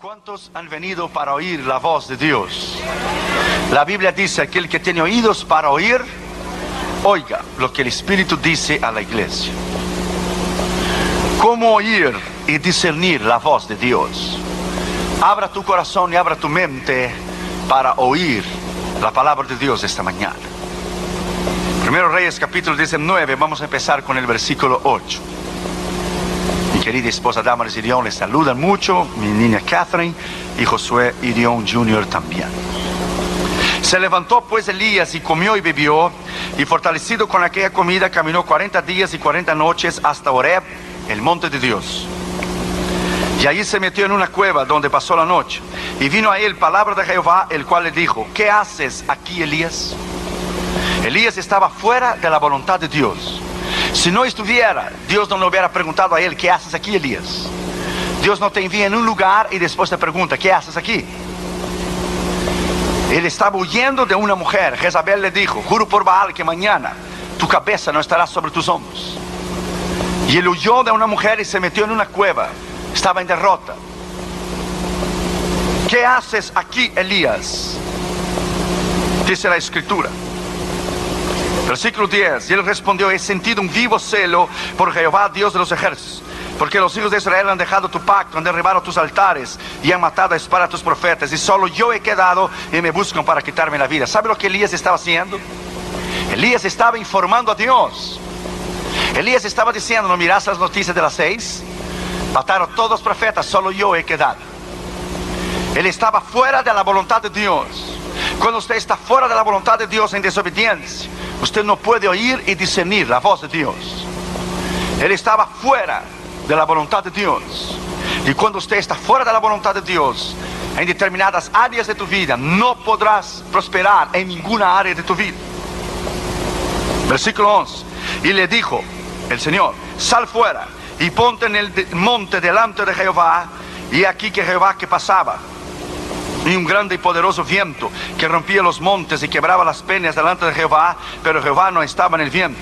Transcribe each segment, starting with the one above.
¿Cuántos han venido para oír la voz de Dios? La Biblia dice: aquel que tiene oídos para oír, oiga lo que el Espíritu dice a la iglesia. ¿Cómo oír y discernir la voz de Dios? Abra tu corazón y abra tu mente para oír la palabra de Dios esta mañana. Primero Reyes capítulo 19, vamos a empezar con el versículo 8. Mi querida esposa Damaris Irión les saludan mucho, mi niña Catherine y Josué Irión Jr. también. Se levantó pues Elías y comió y bebió, y fortalecido con aquella comida caminó 40 días y 40 noches hasta Horeb, el monte de Dios. Y allí se metió en una cueva donde pasó la noche. Y vino a él palabra de Jehová, el cual le dijo: ¿qué haces aquí, Elías? Elías estaba fuera de la voluntad de Dios. Si no estuviera, Dios no le hubiera preguntado a él: ¿qué haces aquí, Elías? Dios no te envía en un lugar y después te pregunta: ¿qué haces aquí? Él estaba huyendo de una mujer. Jezabel le dijo: juro por Baal que mañana tu cabeza no estará sobre tus hombros. Y él huyó de una mujer y se metió en una cueva. Estaba en derrota. ¿Qué haces aquí, Elías? Dice la escritura. Versículo 10. Y él respondió: he sentido un vivo celo por Jehová, Dios de los ejércitos, porque los hijos de Israel han dejado tu pacto, han derribado tus altares y han matado a espada a tus profetas, y solo yo he quedado y me buscan para quitarme la vida. ¿Sabe lo que Elías estaba haciendo? Elías estaba informando a Dios. Elías estaba diciendo: ¿no miras las noticias de las 6? Mataron todos los profetas, solo yo he quedado. Él estaba fuera de la voluntad de Dios. Cuando usted está fuera de la voluntad de Dios en desobediencia, usted no puede oír y discernir la voz de Dios. Él estaba fuera de la voluntad de Dios. Y cuando usted está fuera de la voluntad de Dios, en determinadas áreas de tu vida, no podrás prosperar en ninguna área de tu vida. Versículo 11. Y le dijo el Señor: sal fuera y ponte en el monte delante de Jehová. Y aquí que Jehová que pasaba, y un grande y poderoso viento que rompía los montes y quebraba las peñas delante de Jehová, pero Jehová no estaba en el viento.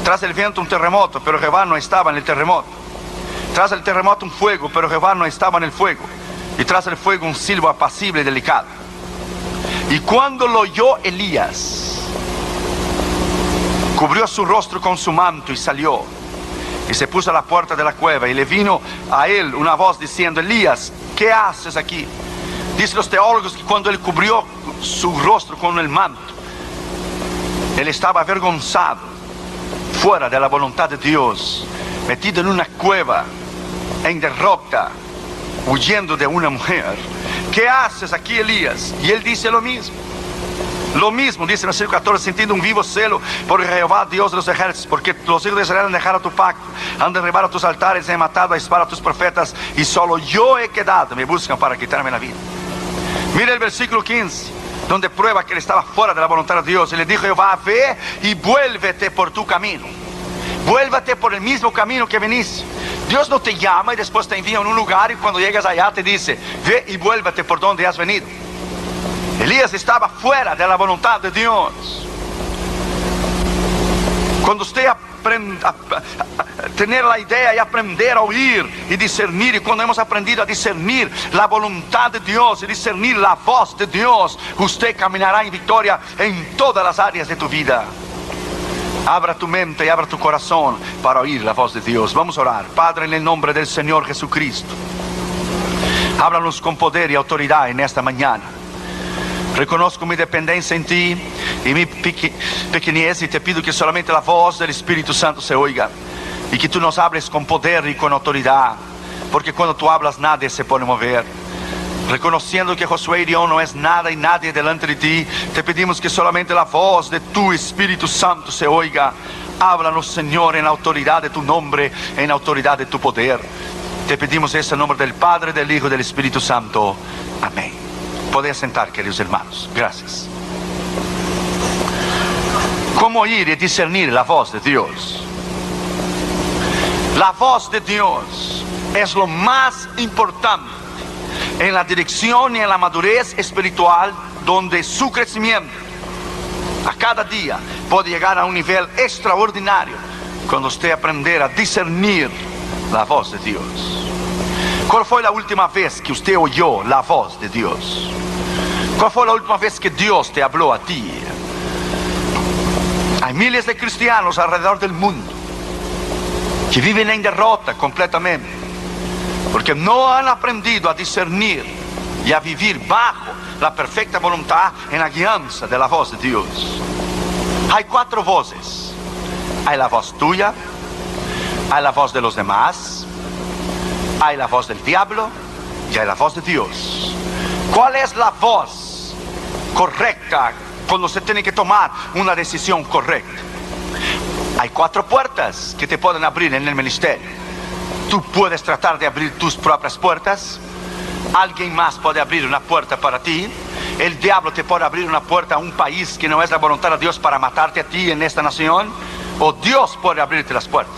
Tras el viento un terremoto, pero Jehová no estaba en el terremoto. Tras el terremoto un fuego, pero Jehová no estaba en el fuego. Y tras el fuego un silbo apacible y delicado. Y cuando lo oyó Elías, cubrió su rostro con su manto y salió. Y se puso a la puerta de la cueva, y le vino a él una voz diciendo: Elías, ¿qué haces aquí? Dicen los teólogos que cuando él cubrió su rostro con el manto, él estaba avergonzado, fuera de la voluntad de Dios, metido en una cueva, en derrota, huyendo de una mujer. ¿Qué haces aquí, Elías? Y él dice lo mismo. Lo mismo dice en el versículo 14: sintiendo un vivo celo por Jehová, Dios de los ejércitos, porque los hijos de Israel han dejado tu pacto, han derribado tus altares, han matado a espada a tus profetas, y solo yo he quedado, me buscan para quitarme la vida. Mira el versículo 15, donde prueba que él estaba fuera de la voluntad de Dios. Y le dijo Jehová: ve y vuélvete por tu camino. Vuélvete por el mismo camino que veniste. Dios no te llama y después te envía en un lugar, y cuando llegas allá te dice: ve y vuélvete por donde has venido. Elías estaba fuera de la voluntad de Dios. Cuando usted aprende a tener la idea y aprender a oír y discernir, y cuando hemos aprendido a discernir la voluntad de Dios y discernir la voz de Dios, usted caminará en victoria en todas las áreas de tu vida. Abra tu mente y abra tu corazón para oír la voz de Dios. Vamos a orar. Padre, en el nombre del Señor Jesucristo, háblanos con poder y autoridad en esta mañana. Reconozco mi dependencia en ti y mi pequeñez, y te pido que solamente la voz del Espíritu Santo se oiga, y que tú nos hables con poder y con autoridad, porque cuando tú hablas nadie se puede mover. Reconociendo que Josué Irión no es nada y nadie delante de ti, te pedimos que solamente la voz de tu Espíritu Santo se oiga. Háblanos, Señor, en la autoridad de tu nombre, en la autoridad de tu poder. Te pedimos eso en nombre del Padre, del Hijo y del Espíritu Santo. Amén. Podéis sentar, queridos hermanos. Gracias. ¿Cómo oír y discernir la voz de Dios? La voz de Dios es lo más importante en la dirección y en la madurez espiritual, donde su crecimiento a cada día puede llegar a un nivel extraordinario cuando usted aprender a discernir la voz de Dios. ¿Cuál fue la última vez que usted oyó la voz de Dios? ¿Cuál fue la última vez que Dios te habló a ti? Hay miles de cristianos alrededor del mundo que viven en derrota completamente, porque no han aprendido a discernir y a vivir bajo la perfecta voluntad en la guianza de la voz de Dios. Hay 4 voces. Hay la voz tuya, hay la voz de los demás, hay la voz del diablo y hay la voz de Dios. ¿Cuál es la voz correcta cuando se tiene que tomar una decisión correcta? Hay 4 puertas que te pueden abrir en el ministerio. Tú puedes tratar de abrir tus propias puertas. Alguien más puede abrir una puerta para ti. El diablo te puede abrir una puerta a un país que no es la voluntad de Dios para matarte a ti en esta nación. O Dios puede abrirte las puertas.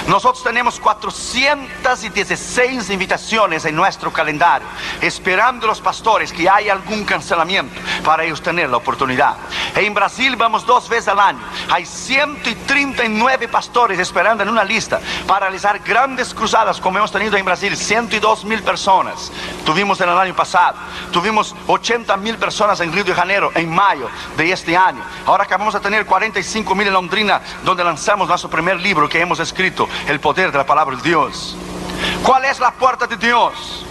Nosotros tenemos 416 invitaciones en nuestro calendario, esperando los pastores que haya algún cancelamiento para ellos tener la oportunidad. En Brasil vamos 2 veces al año. Hay 139 pastores esperando en una lista para realizar grandes cruzadas como hemos tenido en Brasil. 102,000 personas tuvimos en el año pasado. Tuvimos 80,000 personas en Río de Janeiro en mayo de este año. Ahora acabamos de tener 45,000 en Londrina, donde lanzamos nuestro primer libro que hemos escrito, El poder de la palabra de Dios. ¿Cuál es la puerta de Dios?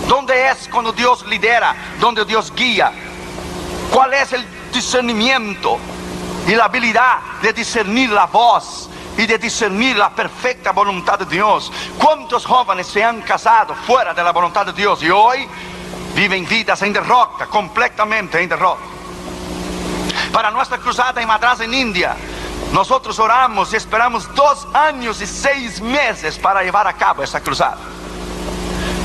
¿Dónde es cuando Dios lidera? ¿Dónde Dios guía? ¿Cuál es el discernimiento y la habilidad de discernir la voz y de discernir la perfecta voluntad de Dios? ¿Cuántos jóvenes se han casado fuera de la voluntad de Dios y hoy viven vidas en derrota, completamente en derrota? Para nuestra cruzada en Madras, en India, nosotros oramos y esperamos 2 años y 6 meses para llevar a cabo esa cruzada.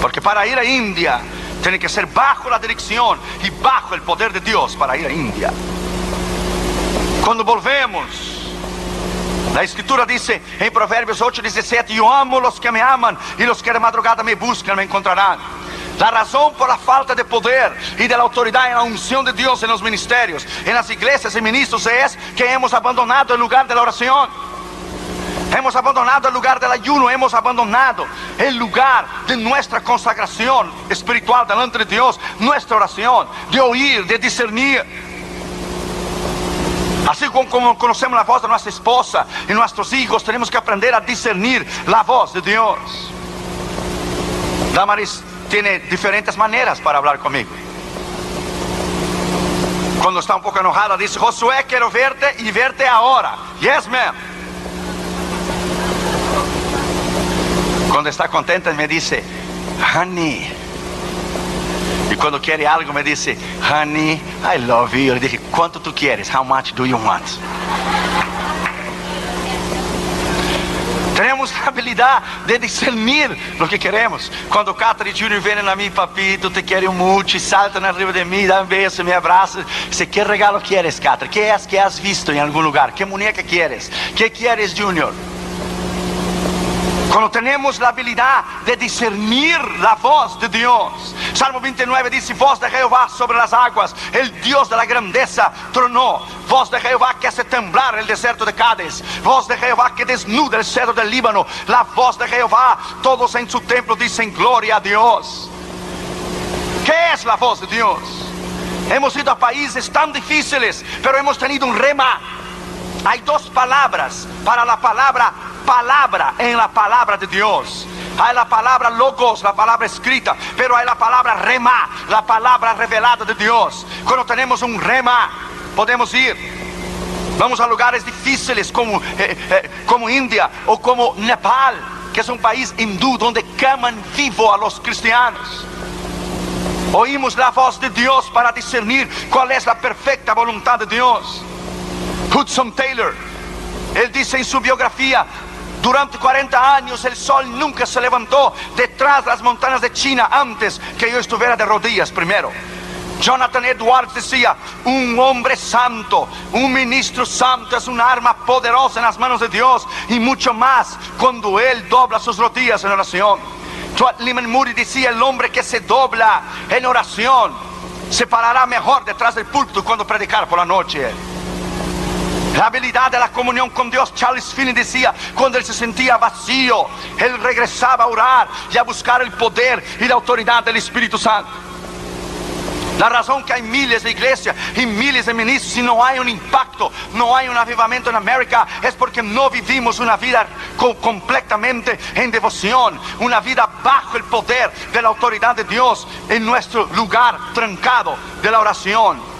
Porque para ir a India tiene que ser bajo la dirección y bajo el poder de Dios para ir a India. Cuando volvemos, la Escritura dice en Proverbios 8:17: yo amo los que me aman y los que de madrugada me buscan me encontrarán. La razón por la falta de poder y de la autoridad en la unción de Dios en los ministerios, en las iglesias y ministros, es que hemos abandonado el lugar de la oración. Hemos abandonado el lugar del ayuno, hemos abandonado el lugar de nuestra consagración espiritual delante de Dios, nuestra oración, de oír, de discernir. Así como conocemos la voz de nuestra esposa y nuestros hijos, tenemos que aprender a discernir la voz de Dios. Damaris tiene diferentes maneras para hablar conmigo. Cuando está un poco enojada dice: Josué, quiero verte y verte ahora. Yes, ma'am. Cuando está contenta me dice: honey. Y cuando quiere algo me dice: honey, I love you. Le dije: ¿cuánto tú quieres? How much do you want? Tenemos la habilidad de discernir lo que queremos. Cuando Catherine y Junior vienen a mí: papito, te quiero mucho, y saltan arriba de mí, dan un beso, me abrazan. Dice: ¿qué regalo quieres, Catherine? ¿Qué es que has visto en algún lugar? ¿Qué muñeca quieres? ¿Qué quieres, Junior? Cuando tenemos la habilidad de discernir la voz de Dios. Salmo 29 dice: voz de Jehová sobre las aguas, el Dios de la grandeza tronó. Voz de Jehová que hace temblar el desierto de Cádiz. Voz de Jehová que desnuda el cedro del Líbano. La voz de Jehová, todos en su templo dicen: gloria a Dios. ¿Qué es la voz de Dios? Hemos ido a países tan difíciles, pero hemos tenido un rema. Hay 2 palabras para la palabra en la palabra de Dios. Hay la palabra logos, la palabra escrita, pero hay la palabra rema, la palabra revelada de Dios. Cuando tenemos un rema, podemos ir. Vamos a lugares difíciles como India o como Nepal, que es un país hindú donde queman vivo a los cristianos. Oímos la voz de Dios para discernir cuál es la perfecta voluntad de Dios. Hudson Taylor, él dice en su biografía: durante 40 años el sol nunca se levantó detrás de las montañas de China antes que yo estuviera de rodillas primero. Jonathan Edwards decía: un hombre santo, un ministro santo es un arma poderosa en las manos de Dios, y mucho más cuando él dobla sus rodillas en oración. Lyman Moody decía: el hombre que se dobla en oración se parará mejor detrás del púlpito cuando predicar por la noche. La habilidad de la comunión con Dios. Charles Finney decía, cuando él se sentía vacío, él regresaba a orar y a buscar el poder y la autoridad del Espíritu Santo. La razón que hay miles de iglesias y miles de ministros y no hay un impacto, no hay un avivamiento en América, es porque no vivimos una vida completamente en devoción, una vida bajo el poder de la autoridad de Dios en nuestro lugar trancado de la oración,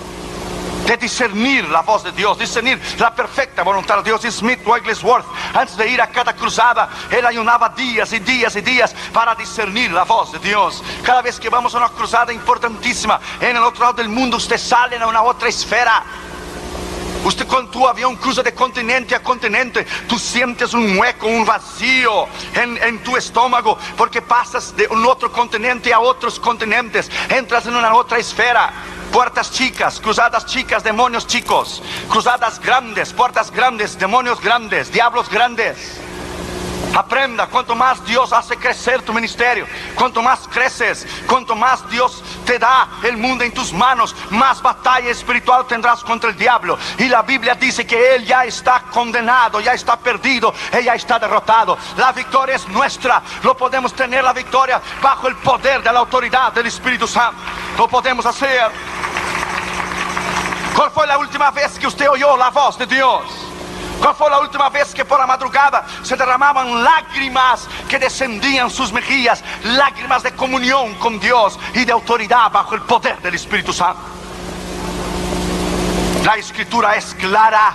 de discernir la voz de Dios, discernir la perfecta voluntad de Dios. Y Smith Wigglesworth, antes de ir a cada cruzada, él ayunaba días y días y días para discernir la voz de Dios. Cada vez que vamos a una cruzada importantísima en el otro lado del mundo, usted sale a una otra esfera. Usted, con tu avión cruza de continente a continente, tú sientes un hueco, un vacío en tu estómago, porque pasas de un otro continente a otros continentes, entras en una otra esfera. Puertas chicas, cruzadas chicas, demonios chicos, cruzadas grandes, puertas grandes, demonios grandes, diablos grandes. Aprenda, cuanto más Dios hace crecer tu ministerio, cuanto más creces, cuanto más Dios te da el mundo en tus manos, más batalla espiritual tendrás contra el diablo. Y la Biblia dice que él ya está condenado, ya está perdido, él ya está derrotado. La victoria es nuestra, lo podemos tener la victoria bajo el poder de la autoridad del Espíritu Santo. Lo podemos hacer. ¿Cuál fue la última vez que usted oyó la voz de Dios? ¿Cuál fue la última vez que por la madrugada se derramaban lágrimas que descendían sus mejillas? Lágrimas de comunión con Dios y de autoridad bajo el poder del Espíritu Santo. La Escritura es clara.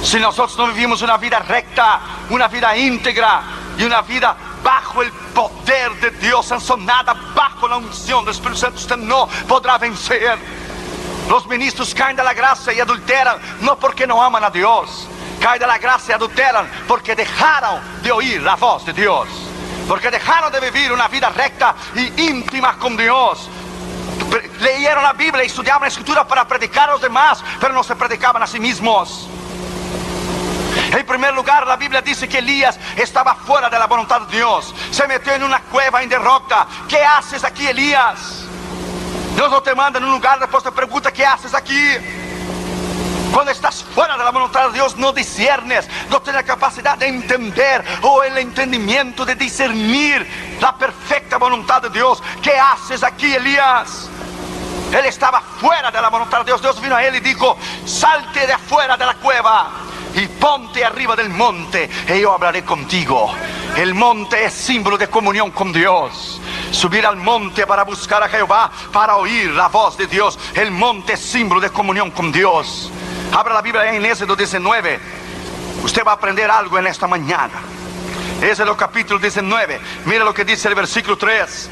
Si nosotros no vivimos una vida recta, una vida íntegra y una vida bajo el poder de Dios, sazonada bajo la unción del Espíritu Santo, usted no podrá vencer. Los ministros caen de la gracia y adulteran, no porque no aman a Dios. Caen de la gracia y adulteran porque dejaron de oír la voz de Dios, porque dejaron de vivir una vida recta y íntima con Dios. Leyeron la Biblia y estudiaban la Escritura para predicar a los demás, pero no se predicaban a sí mismos. En primer lugar, la Biblia dice que Elías estaba fuera de la voluntad de Dios. Se metió en una cueva en derrota. ¿Qué haces aquí, Elías? Dios no te manda en un lugar, después te pregunta ¿qué haces aquí? Cuando estás fuera de la voluntad de Dios, no discernes, no tienes la capacidad de entender o el entendimiento de discernir la perfecta voluntad de Dios. ¿Qué haces aquí, Elías? Él estaba fuera de la voluntad de Dios. Dios vino a él y dijo: salte de afuera de la cueva y ponte arriba del monte y yo hablaré contigo. El monte es símbolo de comunión con Dios. Subir al monte para buscar a Jehová, para oír la voz de Dios. El monte es símbolo de comunión con Dios. Abra la Biblia en Éxodo 19. Usted va a aprender algo en esta mañana. Éxodo capítulo 19. Mira lo que dice el versículo 3.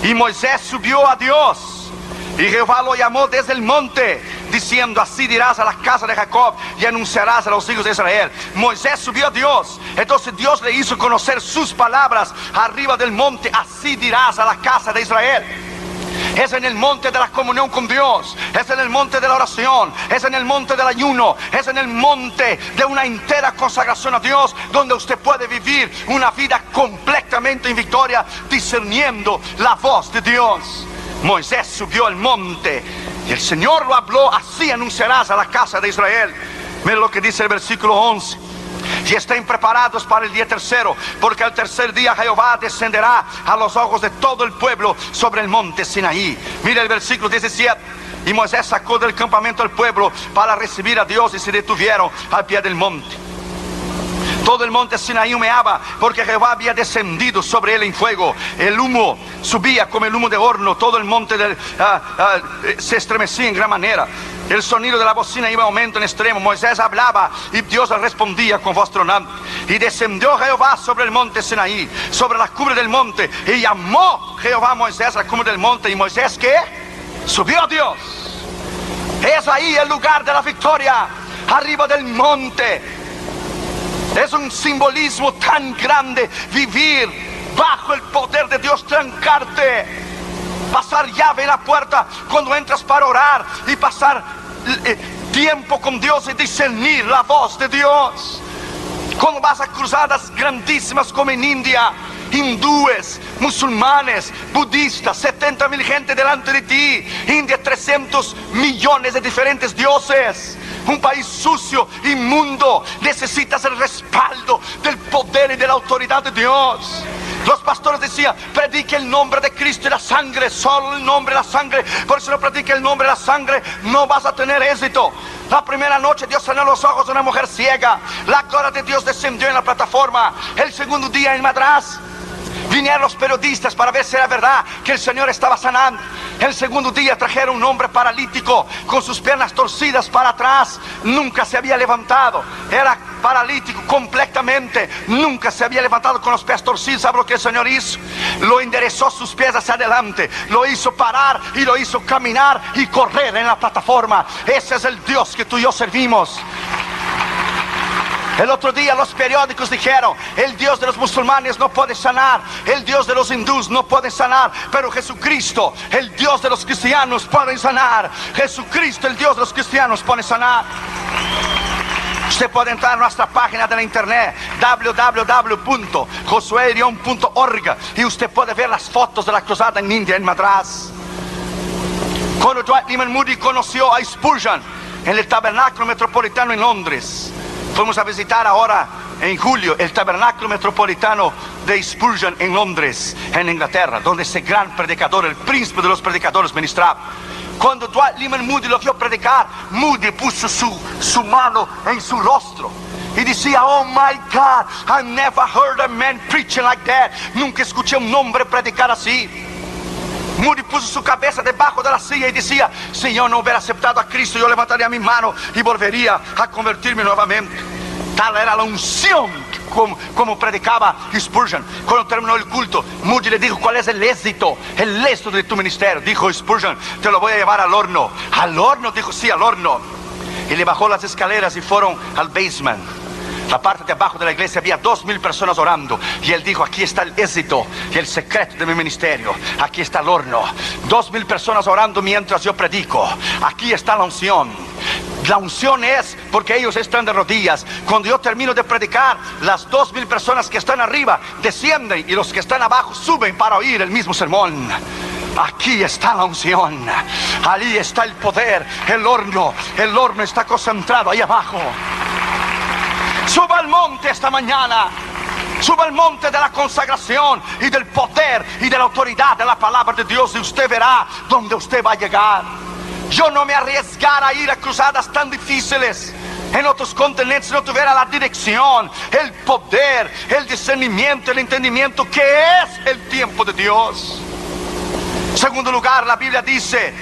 Y Moisés subió a Dios, y Jehová lo llamó desde el monte, diciendo: así dirás a la casa de Jacob y anunciarás a los hijos de Israel. Moisés subió a Dios, entonces Dios le hizo conocer sus palabras arriba del monte. Así dirás a la casa de Israel. Es en el monte de la comunión con Dios, es en el monte de la oración, es en el monte del ayuno, es en el monte de una entera consagración a Dios, donde usted puede vivir una vida completamente en victoria, discerniendo la voz de Dios. Moisés subió al monte y el Señor lo habló: así anunciarás a la casa de Israel. Mira lo que dice el versículo 11. Y estén preparados para el día tercero, porque al tercer día Jehová descenderá a los ojos de todo el pueblo sobre el monte Sinaí. Mira el versículo 17. Y Moisés sacó del campamento al pueblo para recibir a Dios, y se detuvieron al pie del monte. Todo el monte Sinaí humeaba, porque Jehová había descendido sobre él en fuego. El humo subía como el humo de horno. Todo el monte se estremecía en gran manera. El sonido de la bocina iba en aumento en extremo. Moisés hablaba y Dios le respondía con voz tronante. Y descendió Jehová sobre el monte Sinaí, sobre la cumbre del monte, y llamó Jehová a Moisés a la cumbre del monte. Y Moisés, ¿qué? Subió a Dios. Es ahí el lugar de la victoria, arriba del monte. Es un simbolismo tan grande vivir bajo el poder de Dios, trancarte, pasar llave en la puerta cuando entras para orar y pasar tiempo con Dios y discernir la voz de Dios. Cuando vas a cruzadas grandísimas como en India, hindúes, musulmanes, budistas, 70,000 gente delante de ti. India, 300 millones de diferentes dioses. un país sucio, inmundo. Necesitas el respaldo del poder y de la autoridad de Dios. Los pastores decían, predique el nombre de Cristo y la sangre, solo el nombre y la sangre. Por eso no predique el nombre y la sangre, no vas a tener éxito. La primera noche Dios sanó los ojos de una mujer ciega. La gloria de Dios descendió en la plataforma. El segundo día en Madras vinieron los periodistas para ver si era verdad que el Señor estaba sanando. El segundo día trajeron un hombre paralítico con sus piernas torcidas para atrás. Nunca se había levantado. Era paralítico completamente. Nunca se había levantado con los pies torcidos. ¿Sabe lo que el Señor hizo? Lo enderezó sus pies hacia adelante. Lo hizo parar y lo hizo caminar y correr en la plataforma. Ese es el Dios que tú y yo servimos. El otro día los periódicos dijeron, el Dios de los musulmanes no puede sanar, el Dios de los hindúes no puede sanar, pero Jesucristo, el Dios de los cristianos, puede sanar. Jesucristo, el Dios de los cristianos, puede sanar. Usted puede entrar a nuestra página de la internet www.josuerion.org y usted puede ver las fotos de la cruzada en India, en Madras. Cuando Dwight Lyman Moody conoció a Spurgeon en el Tabernáculo Metropolitano en Londres, fuimos a visitar ahora en julio el Tabernáculo Metropolitano de Spurgeon en Londres, en Inglaterra, donde ese gran predicador, el príncipe de los predicadores, ministraba. Cuando Dwight Lyman Moody lo vio predicar, Moody puso su mano en su rostro y decía, oh my God, I never heard a man preaching like that. Nunca escuché un hombre predicar así. Moody puso su cabeza debajo de la silla y decía, si yo no hubiera aceptado a Cristo, yo levantaría mi mano y volvería a convertirme nuevamente. Tal era la unción como predicaba Spurgeon. Cuando terminó el culto, Moody le dijo, ¿cuál es el éxito de tu ministerio? Dijo Spurgeon, te lo voy a llevar al horno. ¿Al horno? Dijo, sí, al horno. Y le bajó las escaleras y fueron al basement. La parte de abajo de la iglesia había 2,000 personas orando. Y él dijo, aquí está el éxito y el secreto de mi ministerio. Aquí está el horno. 2,000 personas orando mientras yo predico. Aquí está la unción. La unción es porque ellos están de rodillas. Cuando yo termino de predicar, las 2,000 personas que están arriba descienden y los que están abajo suben para oír el mismo sermón. Aquí está la unción. Allí está el poder. El horno está concentrado ahí abajo. Suba al monte esta mañana. Suba al monte de la consagración y del poder y de la autoridad de la palabra de Dios, y usted verá dónde usted va a llegar. Yo no me arriesgara a ir a cruzadas tan difíciles en otros continentes si no tuviera la dirección, el poder, el discernimiento, el entendimiento que es el tiempo de Dios. En segundo lugar, la Biblia dice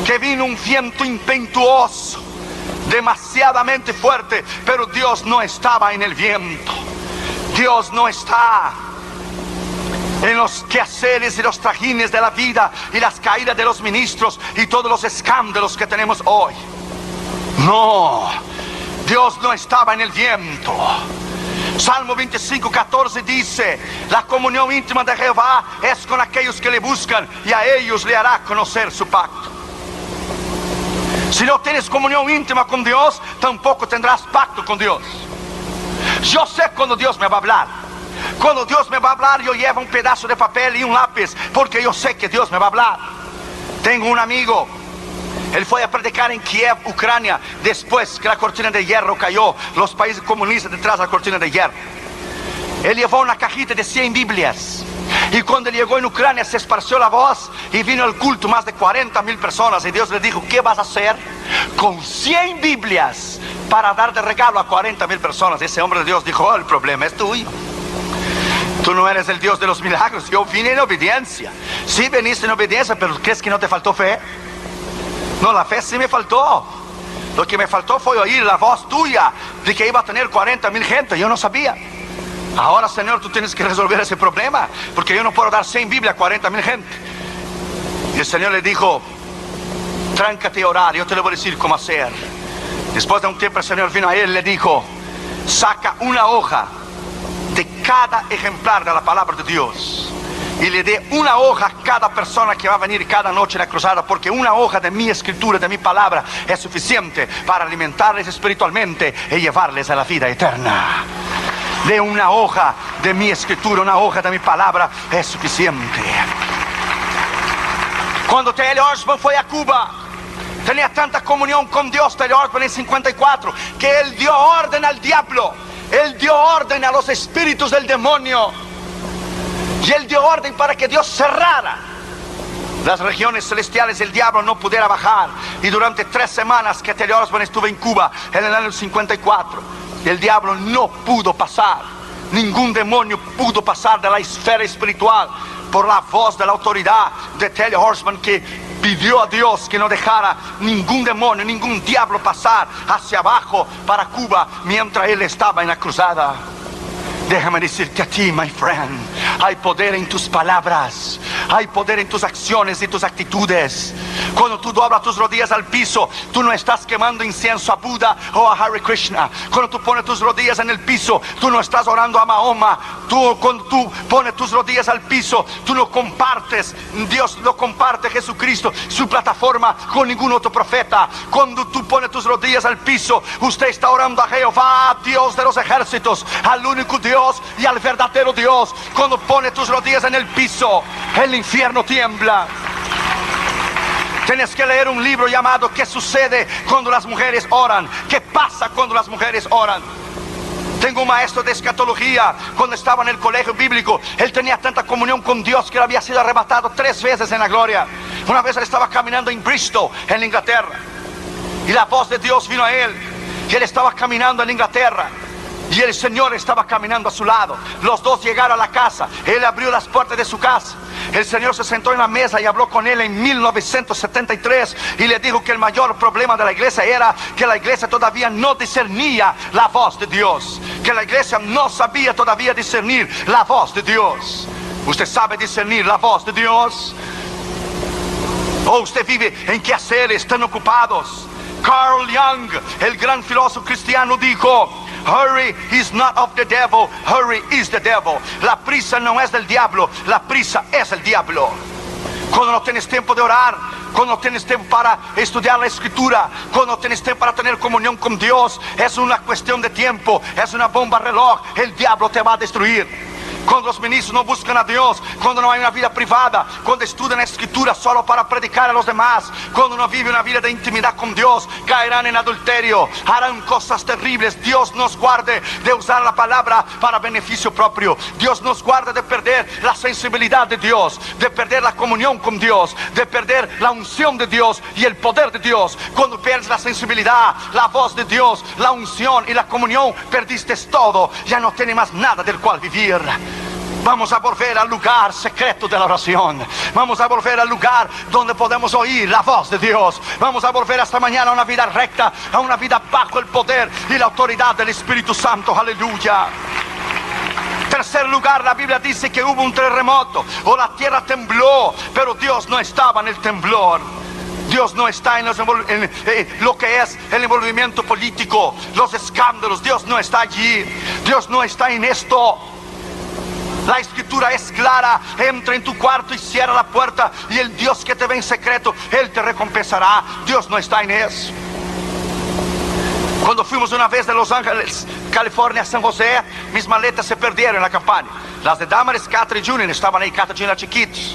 que vino un viento impetuoso, demasiadamente fuerte, pero Dios no estaba en el viento. Dios no está en los quehaceres y los trajines de la vida y las caídas de los ministros y todos los escándalos que tenemos hoy. No, Dios no estaba en el viento. Salmo 25:14 dice, la comunión íntima de Jehová es con aquellos que le buscan, y a ellos le hará conocer su pacto. Si no tienes comunión íntima con Dios, tampoco tendrás pacto con Dios. Yo sé cuando Dios me va a hablar. Cuando Dios me va a hablar, yo llevo un pedazo de papel y un lápiz, porque yo sé que Dios me va a hablar. Tengo un amigo, él fue a predicar en Kiev, Ucrania, después que la cortina de hierro cayó, los países comunistas detrás de la cortina de hierro. Él llevó una cajita de 100 Biblias. Y cuando llegó en Ucrania se esparció la voz y vino al culto más de 40,000 personas. Y Dios le dijo, ¿qué vas a hacer con 100 Biblias para dar de regalo a 40,000 personas? Y ese hombre de Dios dijo, oh, el problema es tuyo. Tú no eres el Dios de los milagros. Yo vine en obediencia. Sí, veniste en obediencia, pero ¿crees que no te faltó fe? No, la fe sí me faltó. Lo que me faltó fue oír la voz tuya de que iba a tener 40,000 gente. Yo no sabía. Ahora, Señor, tú tienes que resolver ese problema, porque yo no puedo dar 100 Biblias a 40,000 gente. Y el Señor le dijo, tráncate a orar, yo te lo voy a decir cómo hacer. Después de un tiempo el Señor vino a él y le dijo, saca una hoja de cada ejemplar de la palabra de Dios y le dé una hoja a cada persona que va a venir cada noche en la cruzada, porque una hoja de mi escritura, de mi palabra, es suficiente para alimentarles espiritualmente y llevarles a la vida eterna. De una hoja de mi escritura, una hoja de mi palabra es suficiente. Cuando T.L. Osborne fue a Cuba, Tenía tanta comunión con Dios, Telly Osborne en 54, que él dio orden al diablo. Él dio orden a los espíritus del demonio. Y él dio orden para que Dios cerrara las regiones celestiales, el diablo no pudiera bajar. Y durante 3 semanas que Telly Osborne estuvo en Cuba, en el año 54, el diablo no pudo pasar. Ningún demonio pudo pasar de la esfera espiritual por la voz de la autoridad de Telly Osborne, que pidió a Dios que no dejara ningún demonio, ningún diablo pasar hacia abajo para Cuba mientras él estaba en la cruzada. Déjame decirte a ti, my friend, hay poder en tus palabras, hay poder en tus acciones y tus actitudes. Cuando tú doblas tus rodillas al piso, tú no estás quemando incienso a Buda o a Hare Krishna. Cuando tú pones tus rodillas en el piso, tú no estás orando a Mahoma. Cuando tú pones tus rodillas al piso, tú no compartes, Dios no comparte Jesucristo, su plataforma, con ningún otro profeta. Cuando tú pones tus rodillas al piso, usted está orando a Jehová, Dios de los ejércitos, al único Dios y al verdadero Dios. Cuando pones tus rodillas en el piso, el infierno tiembla. Tienes que leer un libro llamado ¿Qué sucede cuando las mujeres oran? ¿Qué pasa cuando las mujeres oran? Tengo un maestro de escatología. Cuando estaba en el colegio bíblico, él tenía tanta comunión con Dios que él había sido arrebatado 3 veces en la gloria. Una vez él estaba caminando en Bristol, en Inglaterra, y la voz de Dios vino a él. Y él estaba caminando en Inglaterra, y el Señor estaba caminando a su lado. Los dos llegaron a la casa. Él abrió las puertas de su casa. El Señor se sentó en la mesa y habló con él en 1973. Y le dijo que el mayor problema de la iglesia era que la iglesia todavía no discernía la voz de Dios. Que la iglesia no sabía todavía discernir la voz de Dios. ¿Usted sabe discernir la voz de Dios? ¿O usted vive en quehaceres tan ocupados? Carl Jung, el gran filósofo cristiano, dijo: hurry is not of the devil, hurry is the devil. La prisa no es del diablo, la prisa es el diablo. Cuando no tienes tiempo de orar, cuando no tienes tiempo para estudiar la escritura, cuando no tienes tiempo para tener comunión con Dios, es una cuestión de tiempo, es una bomba reloj. El diablo te va a destruir. Cuando los ministros no buscan a Dios, cuando no hay una vida privada, cuando estudian la escritura solo para predicar a los demás, cuando no vive una vida de intimidad con Dios, caerán en adulterio, harán cosas terribles. Dios nos guarde de usar la palabra para beneficio propio. Dios nos guarde de perder la sensibilidad de Dios, de perder la comunión con Dios, de perder la unción de Dios y el poder de Dios. Cuando pierdes la sensibilidad, la voz de Dios, la unción y la comunión, perdiste todo. Ya no tienes más nada del cual vivir. Vamos a volver al lugar secreto de la oración. Vamos a volver al lugar donde podemos oír la voz de Dios. Vamos a volver esta mañana a una vida recta, a una vida bajo el poder y la autoridad del Espíritu Santo. Aleluya. Tercer lugar, la Biblia dice que hubo un terremoto o la tierra tembló, pero Dios no estaba en el temblor. Dios no está en lo que es el envolvimiento político, los escándalos. Dios no está allí. Dios no está en esto. La escritura es clara: entra en tu cuarto y cierra la puerta, y el Dios que te ve en secreto, Él te recompensará. Dios no está en eso. Cuando fuimos una vez de Los Ángeles, California, a San José, mis maletas se perdieron en la campaña. Las de Damaris, Catherine Jr. estaban ahí. Catherine era chiquitos.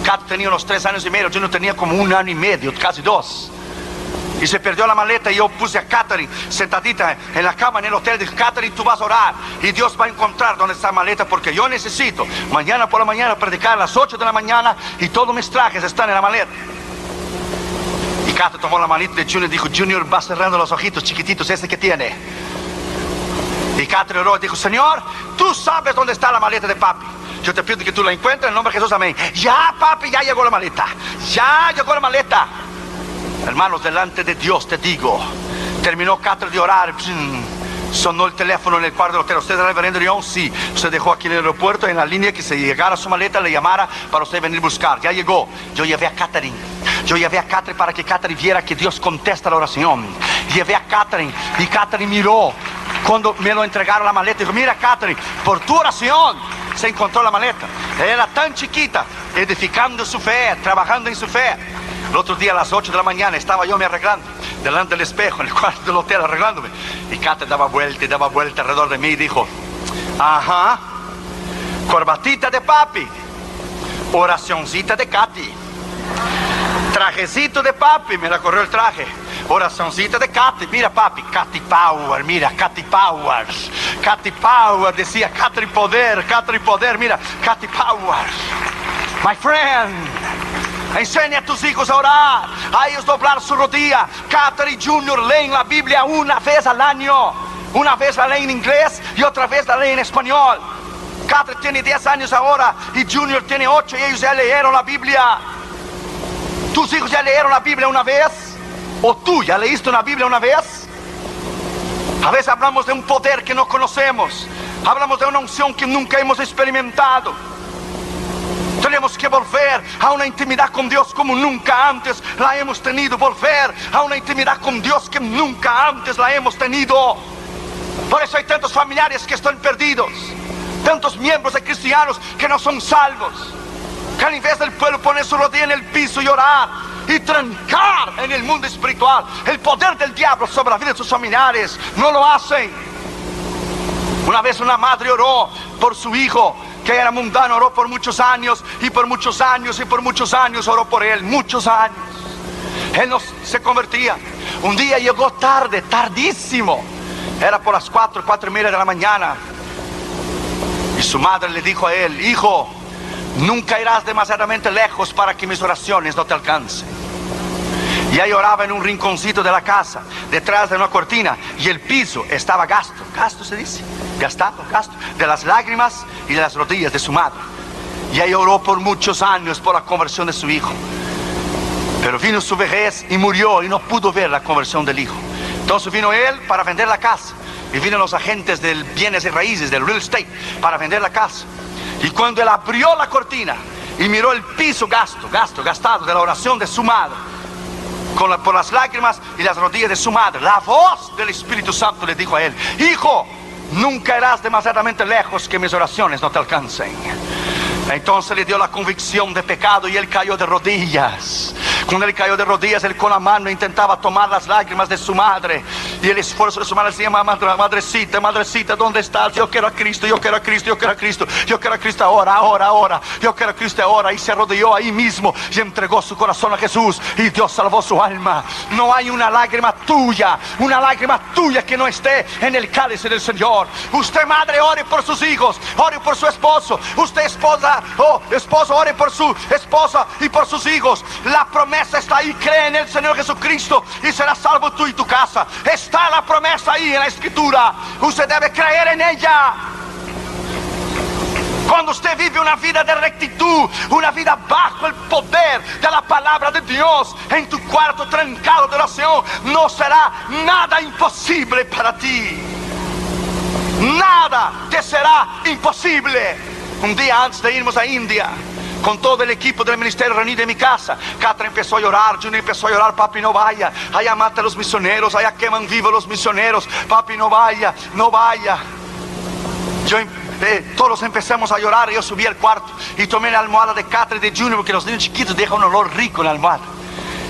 Catherine tenía unos 3 años y medio, Junior tenía como 1 año y medio, casi 2. Y se perdió la maleta, y yo puse a Catherine sentadita en la cama en el hotel. Dije: Catherine, tú vas a orar y Dios va a encontrar dónde está la maleta, porque yo necesito mañana por la mañana predicar a las 8 de la mañana y todos mis trajes están en la maleta. Y Catherine tomó la maleta de Junior y dijo: Junior, va cerrando los ojitos chiquititos, ese que tiene. Y Catherine oró y dijo: Señor, tú sabes dónde está la maleta de papi. Yo te pido que tú la encuentres en el nombre de Jesús, amén. Ya, papi, ya llegó la maleta. Ya llegó la maleta. Hermanos, delante de Dios te digo, terminó Catherine de orar, sonó el teléfono en el cuarto del hotel. ¿Usted es el reverendo León? Sí. Usted dejó aquí en el aeropuerto, en la línea, que se llegara su maleta, le llamara para usted venir a buscar. Ya llegó. Yo llevé a Catherine. Yo llevé a Catherine para que Catherine viera que Dios contesta la oración. Llevé a Catherine y Catherine miró. Cuando me lo entregaron la maleta, dijo: mira, Catherine, por tu oración se encontró la maleta. Ella era tan chiquita, edificando su fe, trabajando en su fe. El otro día a las 8 de la mañana estaba yo me arreglando delante del espejo en el cuarto del hotel, arreglándome. Y Catherine daba vuelta alrededor de mí y dijo: ajá, corbatita de papi, oracioncita de Katy, trajecito de papi, me la corrió el traje. Oracioncita de Katy, mira papi, Katy Power, mira, Katy Power. Katy Power, decía Katy Poder, mira, Katy Power. My friend, enseña a tus hijos a orar, a ellos doblar su rodilla. Katherine Jr. leen la Biblia una vez al año. Una vez la leen en inglés y otra vez la leen en español. Katherine tiene 10 años ahora y Junior tiene 8 y ellos ya leyeron la Biblia. ¿Tus hijos ya leyeron la Biblia una vez? ¿O tú ya leíste una Biblia una vez? A veces hablamos de un poder que no conocemos. Hablamos de una unción que nunca hemos experimentado. Tenemos que volver a una intimidad con Dios como nunca antes la hemos tenido. Volver a una intimidad con Dios que nunca antes la hemos tenido. Por eso hay tantos familiares que están perdidos. Tantos miembros de cristianos que no son salvos. Que en vez del pueblo poner su rodilla en el piso y orar y trancar en el mundo espiritual el poder del diablo sobre la vida de sus familiares, no lo hacen. Una vez una madre oró por su hijo que era mundano, oró por muchos años y por muchos años y por muchos años oró por él, muchos años. Él no se convertía. Un día llegó tarde, tardísimo. Era por las 4:30 de la mañana. Y su madre le dijo a él: hijo, nunca irás demasiadamente lejos para que mis oraciones no te alcancen. Y ahí oraba en un rinconcito de la casa, detrás de una cortina, y el piso estaba gasto se dice, gastado, de las lágrimas y de las rodillas de su madre. Y ahí oró por muchos años por la conversión de su hijo. Pero vino su vejez y murió y no pudo ver la conversión del hijo. Entonces vino él para vender la casa. Y vino los agentes del bienes y raíces, del real estate, para vender la casa. Y cuando él abrió la cortina y miró el piso gastado de la oración de su madre, por las lágrimas y las rodillas de su madre, la voz del Espíritu Santo le dijo a él: hijo, nunca irás demasiadamente lejos que mis oraciones no te alcancen. Entonces le dio la convicción de pecado y él cayó de rodillas. Cuando él cayó de rodillas, él con la mano intentaba tomar las lágrimas de su madre. Y el esfuerzo de su madre decía: madrecita, ¿dónde estás? Yo quiero a Cristo, yo quiero a Cristo, yo quiero a Cristo, yo quiero a Cristo ahora. Yo quiero a Cristo ahora. Y se arrodilló ahí mismo y entregó su corazón a Jesús. Y Dios salvó su alma. No hay una lágrima tuya que no esté en el cáliz del Señor. Usted, madre, ore por sus hijos, ore por su esposo. Usted, esposo, ore por su esposa y por sus hijos. La promesa está ahí: cree en el Señor Jesucristo y serás salvo tú y tu casa. Está la promesa ahí en la Escritura. Usted debe creer en ella. Cuando usted vive una vida de rectitud, una vida bajo el poder de la palabra de Dios, en tu cuarto trancado de oración, no será nada imposible para ti. Nada te será imposible. Un día antes de irnos a India, con todo el equipo del ministerio reunido en mi casa, Katherine empezó a llorar, Junior empezó a llorar: papi, no vaya, allá mata a los misioneros, allá queman vivos los misioneros, papi, no vaya. Todos empezamos a llorar. Yo subí al cuarto y tomé la almohada de Katherine y de Junior, porque los niños chiquitos dejan un olor rico en la almohada.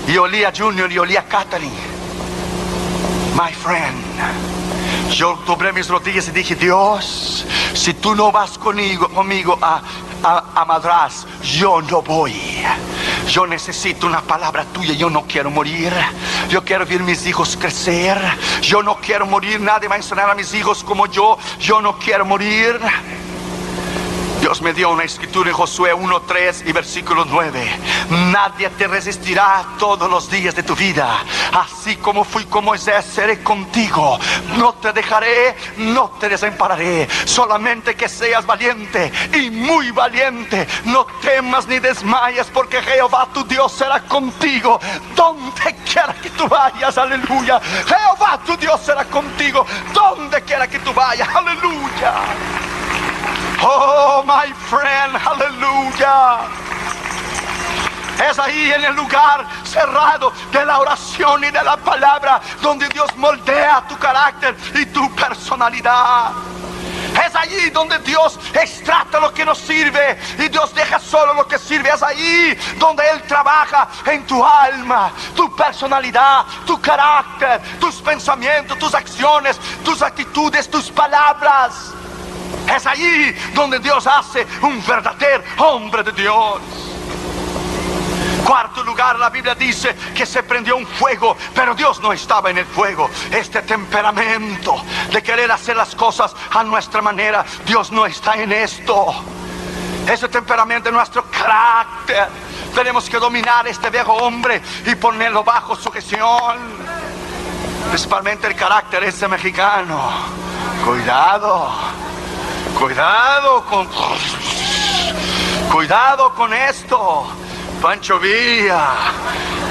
Y olí a Junior y olí a Katherine. My friend, yo doblé mis rodillas y dije: Dios, si tú no vas conmigo a Madrás, yo no voy. Yo necesito una palabra tuya. Yo no quiero morir. Yo quiero ver mis hijos crecer. Yo no quiero morir. Nadie va a enseñar a mis hijos como yo. Yo no quiero morir. Dios me dio una escritura en Josué 1:3 y versículo 9. Nadie te resistirá todos los días de tu vida. Así como fui con Moisés, seré contigo. No te dejaré, no te desampararé. Solamente que seas valiente y muy valiente. No temas ni desmayes, porque Jehová tu Dios será contigo donde quiera que tú vayas. Aleluya. Jehová tu Dios será contigo donde quiera que tú vayas. Aleluya. Oh, my friend, aleluya. Es ahí en el lugar cerrado de la oración y de la palabra donde Dios moldea tu carácter y tu personalidad. Es allí donde Dios extracta lo que nos sirve y Dios deja solo lo que sirve. Es allí donde Él trabaja en tu alma, tu personalidad, tu carácter, tus pensamientos, tus acciones, tus actitudes, tus palabras. Es allí donde Dios hace un verdadero hombre de Dios. tu lugar. La Biblia dice que se prendió un fuego, pero Dios no estaba en el fuego. Este temperamento de querer hacer las cosas a nuestra manera, Dios no está en esto. Ese temperamento es nuestro carácter. Tenemos que dominar este viejo hombre y ponerlo bajo sujeción. Principalmente el carácter ese mexicano. Cuidado con esto. Pancho Villa,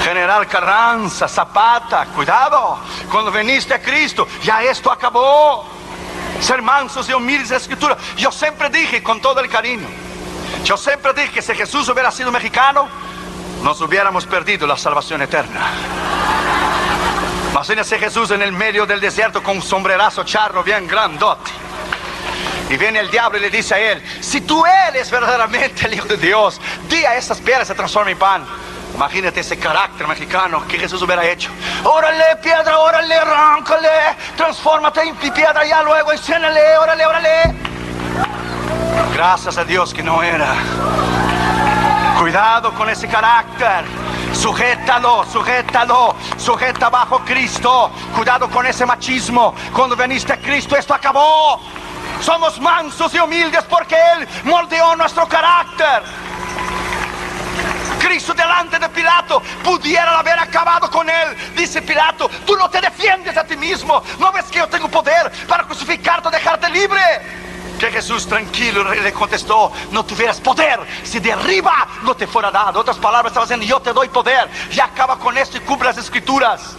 General Carranza, Zapata, cuidado. Cuando viniste a Cristo, ya esto acabó. Ser mansos y humildes de la Escritura. Yo siempre dije con todo el cariño, yo siempre dije que si Jesús hubiera sido mexicano, nos hubiéramos perdido la salvación eterna. Imagínese Jesús en el medio del desierto con un sombrerazo charro bien grandote. Y viene el diablo y le dice a él: si tú eres verdaderamente el Hijo de Dios, di a estas piedras se transformen en pan. Imagínate ese carácter mexicano que Jesús hubiera hecho. Órale, piedra, órale, arráncale, transfórmate en piedra ya luego, enciéndele, órale. Gracias a Dios que no era. Cuidado con ese carácter. Sujeta bajo Cristo. Cuidado con ese machismo. Cuando viniste a Cristo, esto acabó. Somos mansos y humildes porque Él moldeó nuestro carácter. Cristo delante de Pilato pudiera haber acabado con él. Dice Pilato: tú no te defiendes a ti mismo. ¿No ves que yo tengo poder para crucificarte o dejarte libre? Que Jesús tranquilo le contestó: no tuvieras poder si de arriba no te fuera dado. Otras palabras, estaba diciendo: yo te doy poder. Y acaba con esto y cumple las Escrituras.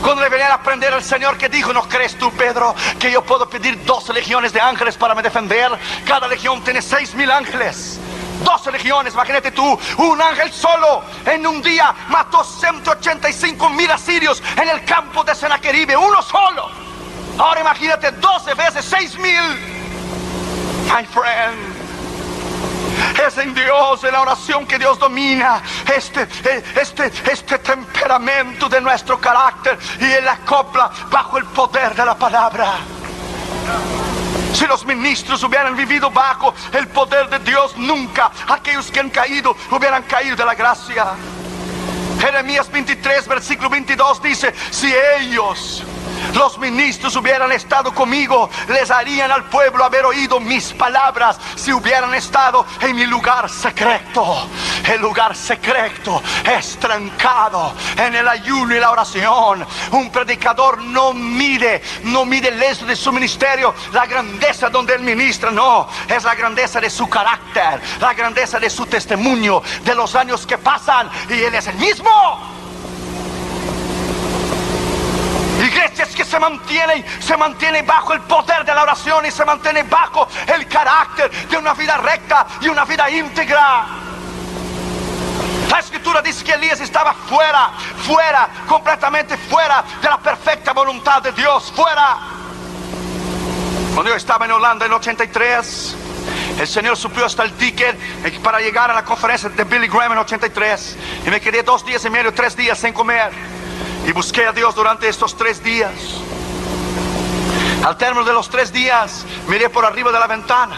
Cuando le venían a aprender al Señor, que dijo: ¿no crees tú, Pedro, que yo puedo pedir 12 legiones de ángeles para me defender? Cada legión tiene 6,000 ángeles. 12 legiones, imagínate tú, un ángel solo en un día mató 185,000 asirios en el campo de Senaqueribe, uno solo. Ahora imagínate 12 veces 6,000. My friend, es en Dios, en la oración, que Dios domina este temperamento de nuestro carácter y Él acopla bajo el poder de la palabra. Si los ministros hubieran vivido bajo el poder de Dios, nunca aquellos que han caído hubieran caído de la gracia. Jeremías 23, versículo 22 dice: si ellos, los ministros, hubieran estado conmigo, les harían al pueblo haber oído mis palabras. Si hubieran estado en mi lugar secreto. El lugar secreto es trancado en el ayuno y la oración. Un predicador no mide el éxito de su ministerio, la grandeza donde él ministra, no, es la grandeza de su carácter, la grandeza de su testimonio, de los años que pasan, y él es el mismo. Iglesias que se mantienen bajo el poder de la oración y se mantienen bajo el carácter de una vida recta y una vida íntegra. La Escritura dice que Elías estaba fuera, completamente fuera de la perfecta voluntad de Dios, fuera. Cuando yo estaba en Holanda en 83, el Señor suplió hasta el ticket para llegar a la conferencia de Billy Graham en 83, y me quedé 2 días y medio, 3 días sin comer. Y busqué a Dios durante estos 3 días. Al término de los 3 días, miré por arriba de la ventana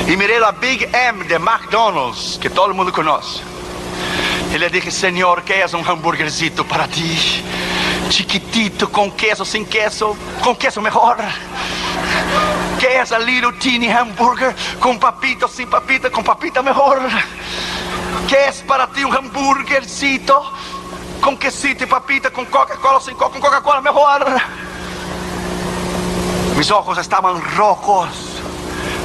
y miré la Big M de McDonald's, que todo el mundo conoce. Y le dije: Señor, ¿qué es un hamburguercito para ti? Chiquitito, con queso, sin queso, con queso mejor. ¿Qué es a little teeny hamburger? Con papito, sin papita, con papita mejor. ¿Qué es para ti un hamburguercito? Con quesito y papita, con Coca-Cola, sin Coca, con Coca-Cola mejor. Mis ojos estaban rojos.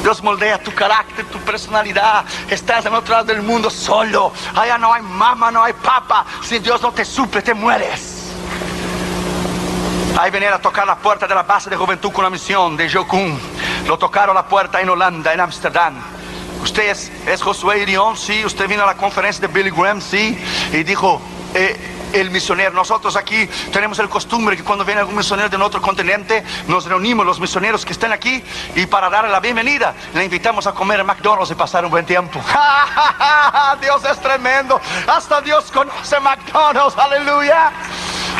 Dios moldea tu carácter, tu personalidad. Estás en otro lado del mundo solo. Allá no hay mamá, no hay papá. Si Dios no te suple, te mueres. Ahí venían a tocar la puerta de la base de juventud con la misión de Jocum. Lo tocaron la puerta en Holanda, en Ámsterdam. Usted es Josué Irión, sí. Usted vino a la conferencia de Billy Graham, sí. Y dijo: el misionero, nosotros aquí tenemos el costumbre que cuando viene algún misionero de otro continente, nos reunimos los misioneros que están aquí, y para darle la bienvenida le invitamos a comer en McDonald's y pasar un buen tiempo. Dios es tremendo. Hasta Dios conoce McDonald's, aleluya.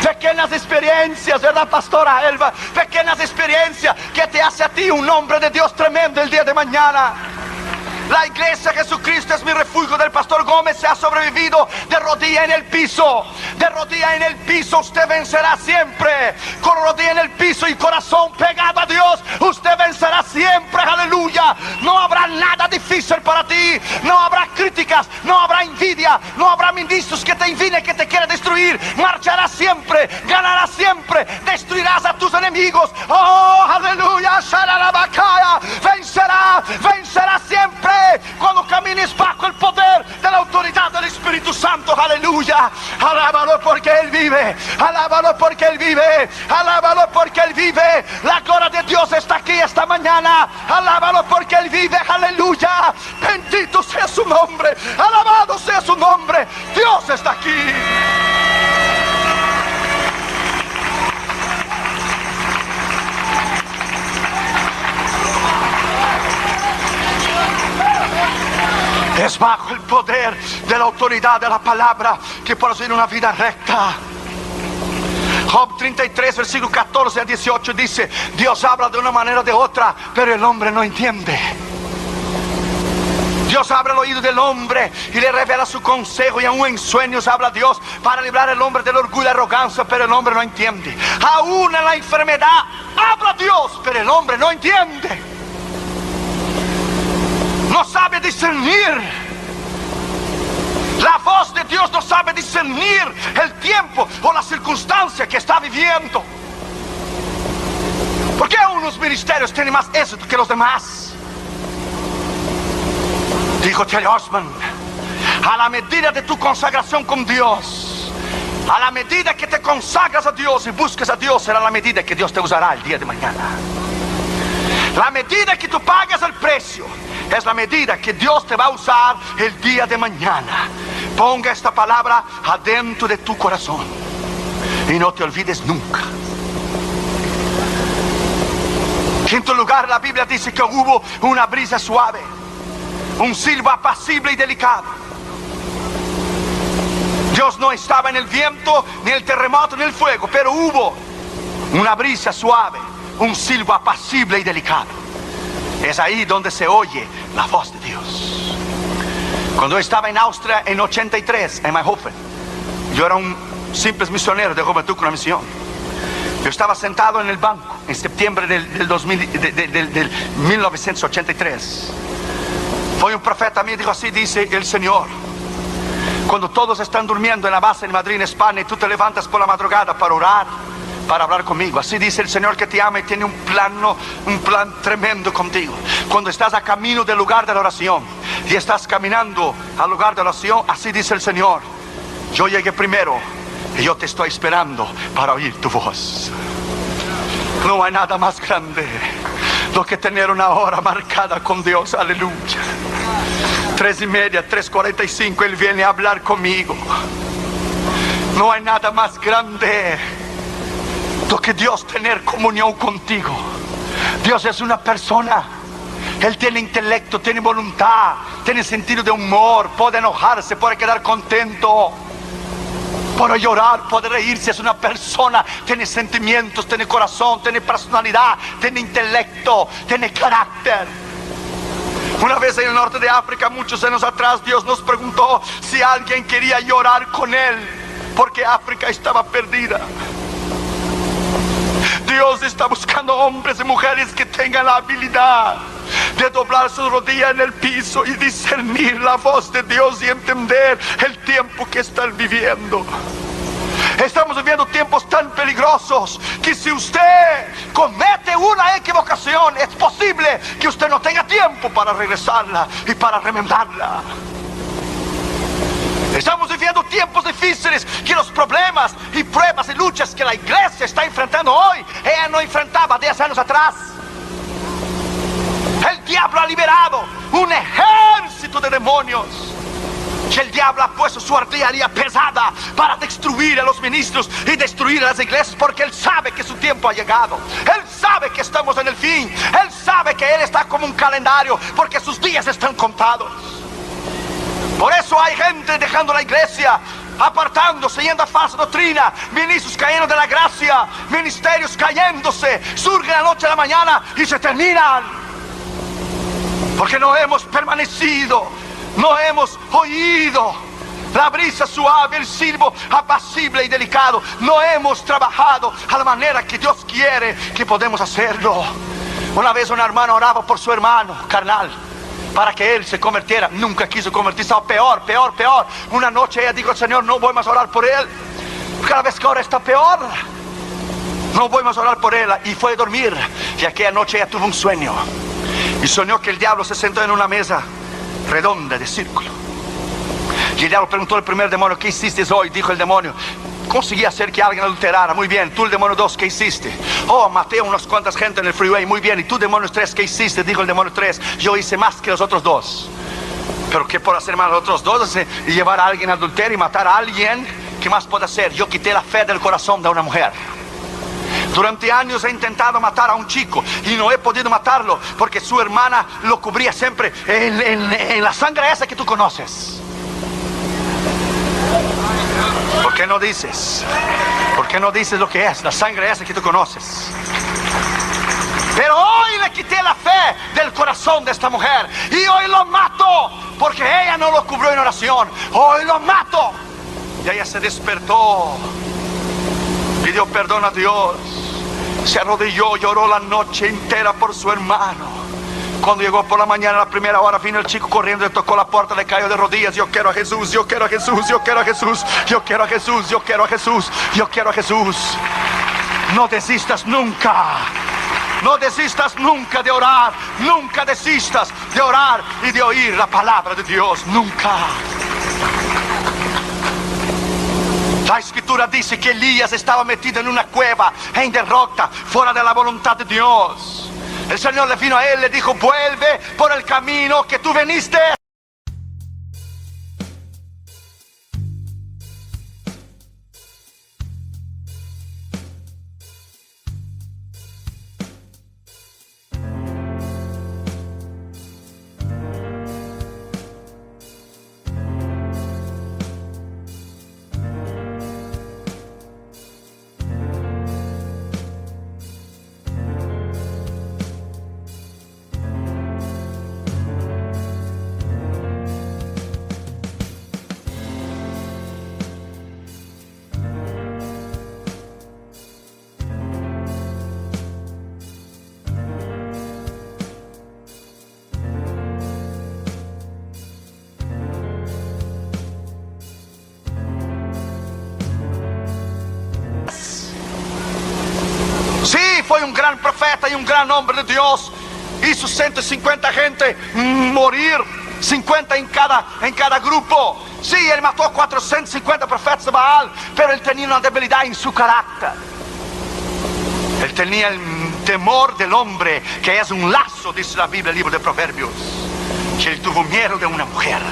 Pequeñas experiencias, ¿verdad, pastora Elba? Pequeñas experiencias que te hace a ti un hombre de Dios tremendo el día de mañana. La iglesia Jesucristo es mi refugio del Pastor Gómez se ha sobrevivido de rodilla en el piso. De rodilla en el piso usted vencerá siempre. Con rodilla en el piso y corazón pegado a Dios, usted vencerá siempre. Aleluya. No habrá nada difícil para ti. No habrá críticas, no habrá envidia, no habrá ministros que te envidien, que te quieran destruir. Marcharás siempre, ganarás siempre, destruirás a tus enemigos. Oh, aleluya. Vencerá, vencerá siempre cuando camines bajo el poder de la autoridad del Espíritu Santo. Aleluya. Alábalo porque Él vive. Alábalo porque Él vive. Alábalo porque Él vive. La gloria de Dios está aquí esta mañana. Alábalo porque Él vive. Aleluya. Bendito sea su nombre. Alabado sea su nombre. Dios está aquí. Es bajo el poder de la autoridad de la palabra que puedes vivir una vida recta. Job 33, versículo 14 a 18 dice: Dios habla de una manera o de otra, pero el hombre no entiende. Dios abre el oído del hombre y le revela su consejo, y aún en sueños habla Dios para librar al hombre del orgullo y la arrogancia, pero el hombre no entiende. Aún en la enfermedad habla Dios, pero el hombre no entiende. No sabe discernir. La voz de Dios no sabe discernir el tiempo o la circunstancia que está viviendo. ¿Por qué unos ministerios tienen más éxito que los demás? Dijo Terry Osman: a la medida de tu consagración con Dios, a la medida que te consagras a Dios y busques a Dios, será la medida que Dios te usará el día de mañana. La medida que tú pagas el precio es la medida que Dios te va a usar el día de mañana. Ponga esta palabra adentro de tu corazón y no te olvides nunca. En quinto lugar, la Biblia dice que hubo una brisa suave, un silbo apacible y delicado. Dios no estaba en el viento, ni el terremoto, ni el fuego, pero hubo una brisa suave, un silbo apacible y delicado. Es ahí donde se oye la voz de Dios. Cuando estaba en Austria en 83, en Mayhofen, yo era un simple misionero de Juventud con una Misión. Yo estaba sentado en el banco en septiembre del 1983. Fue un profeta a mí y dijo así: dice el Señor, cuando todos están durmiendo en la base en Madrid, en España, y tú te levantas por la madrugada para orar, para hablar conmigo. Así dice el Señor que te ama y tiene un plan tremendo contigo. Cuando estás a camino del lugar de la oración y estás caminando al lugar de la oración, así dice el Señor: yo llegué primero y yo te estoy esperando para oír tu voz. No hay nada más grande do que tener una hora marcada con Dios. Aleluya. 3:30, 3:45 Él viene a hablar conmigo. No hay nada más grande do que Dios tener comunión contigo. Dios es una persona. Él tiene intelecto, tiene voluntad, tiene sentido de humor, puede enojarse, puede quedar contento, puede llorar, puede reírse. Es una persona, tiene sentimientos, tiene corazón, tiene personalidad, tiene intelecto, tiene carácter. Una vez en el norte de África, muchos años atrás, Dios nos preguntó si alguien quería llorar con Él, porque África estaba perdida. Dios está buscando hombres y mujeres que tengan la habilidad de doblar sus rodillas en el piso y discernir la voz de Dios y entender el tiempo que están viviendo. Estamos viviendo tiempos tan peligrosos que si usted comete una equivocación, es posible que usted no tenga tiempo para regresarla y para remendarla. Estamos viviendo tiempos difíciles, que los problemas y pruebas y luchas que la iglesia está enfrentando hoy, ella no enfrentaba 10 años atrás. El diablo ha liberado un ejército de demonios, que el diablo ha puesto su artillería pesada para destruir a los ministros y destruir a las iglesias, porque él sabe que su tiempo ha llegado. Él sabe que estamos en el fin. Él sabe que él está como un calendario, porque sus días están contados. Por eso hay gente dejando la iglesia, apartándose, yendo a falsa doctrina, ministros cayendo de la gracia, ministerios cayéndose, surgen de la noche a la mañana y se terminan. Porque no hemos permanecido, no hemos oído la brisa suave, el silbo apacible y delicado. No hemos trabajado a la manera que Dios quiere que podemos hacerlo. Una vez una hermana oraba por su hermano carnal para que él se convirtiera. Nunca quiso convertirse. Peor. Una noche ella dijo: Señor, no voy más a orar por él. Cada vez que ora está peor. No voy más a orar por él. Y fue a dormir. Y aquella noche ella tuvo un sueño. Y soñó que el diablo se sentó en una mesa redonda de círculo. Y el diablo preguntó al primer demonio: ¿qué hiciste hoy? Dijo el demonio: conseguí hacer que alguien adulterara. Muy bien. Tú, el demonio 2, ¿qué hiciste? Oh, maté a unas cuantas gente en el freeway. Muy bien. Y tú, demonio 3, ¿qué hiciste? Dijo el demonio 3: yo hice más que los otros dos. ¿Pero qué puedo hacer más los otros dos? Y llevar a alguien a adulterio y matar a alguien. ¿Qué más puedo hacer? Yo quité la fe del corazón de una mujer. Durante años he intentado matar a un chico y no he podido matarlo porque su hermana lo cubría siempre en la sangre esa que tú conoces. ¿Por qué no dices? ¿Por qué no dices lo que es la sangre esa que tú conoces? Pero hoy le quité la fe del corazón de esta mujer y hoy lo mato porque ella no lo cubrió en oración. Hoy lo mato. Y ella se despertó, pidió perdón a Dios, se arrodilló, lloró la noche entera por su hermano. Cuando llegó por la mañana a la primera hora, vino el chico corriendo, le tocó la puerta, le cayó de rodillas: yo quiero a Jesús, yo quiero a Jesús, yo quiero a Jesús, yo quiero a Jesús, yo quiero a Jesús, yo quiero a Jesús. No desistas nunca. No desistas nunca de orar. Nunca desistas de orar y de oír la palabra de Dios. Nunca. La escritura dice que Elías estaba metido en una cueva, en derrota, fuera de la voluntad de Dios. El Señor le vino a él, le dijo: vuelve por el camino que tú veniste. Fue un gran profeta y un gran hombre de Dios. Hizo 150 gente morir, 50 en cada grupo. Sí, él mató a 450 profetas de Baal, pero él tenía una debilidad en su carácter. Él tenía el temor del hombre, que es un lazo, dice la Biblia, el libro de Proverbios. Que él tuvo miedo de una mujer.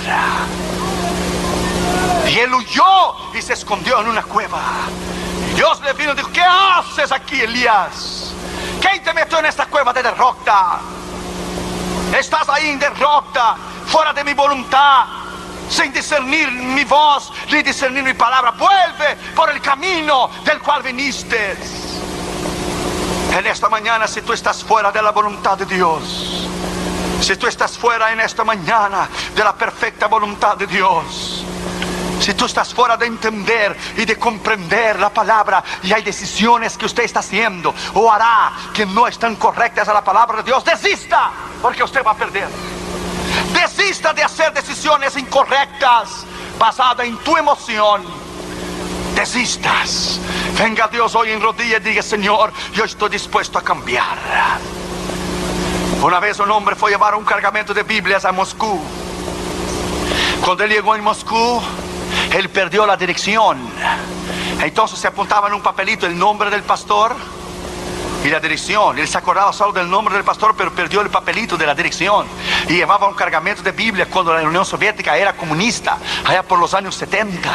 Y él huyó y se escondió en una cueva. Y Dios le vino y dijo: ¿qué haces aquí, Elías? ¿Quién te metió en esta cueva de derrota? Estás ahí en derrota, fuera de mi voluntad, sin discernir mi voz, ni discernir mi palabra. Vuelve por el camino del cual viniste. En esta mañana, si tú estás fuera de la voluntad de Dios, si tú estás fuera en esta mañana de la perfecta voluntad de Dios, si tú estás fuera de entender y de comprender la palabra, y hay decisiones que usted está haciendo o hará que no están correctas a la palabra de Dios, desista, porque usted va a perder. Desista de hacer decisiones incorrectas basadas en tu emoción. Desistas. Venga a Dios hoy en rodillas y diga: Señor, yo estoy dispuesto a cambiar. Una vez un hombre fue a llevar un cargamento de Biblias a Moscú. Cuando él llegó en Moscú, él perdió la dirección. Entonces se apuntaba en un papelito el nombre del pastor y la dirección. Él se acordaba solo del nombre del pastor, pero perdió el papelito de la dirección. Y llevaba un cargamento de Biblia cuando la Unión Soviética era comunista, allá por los años 70.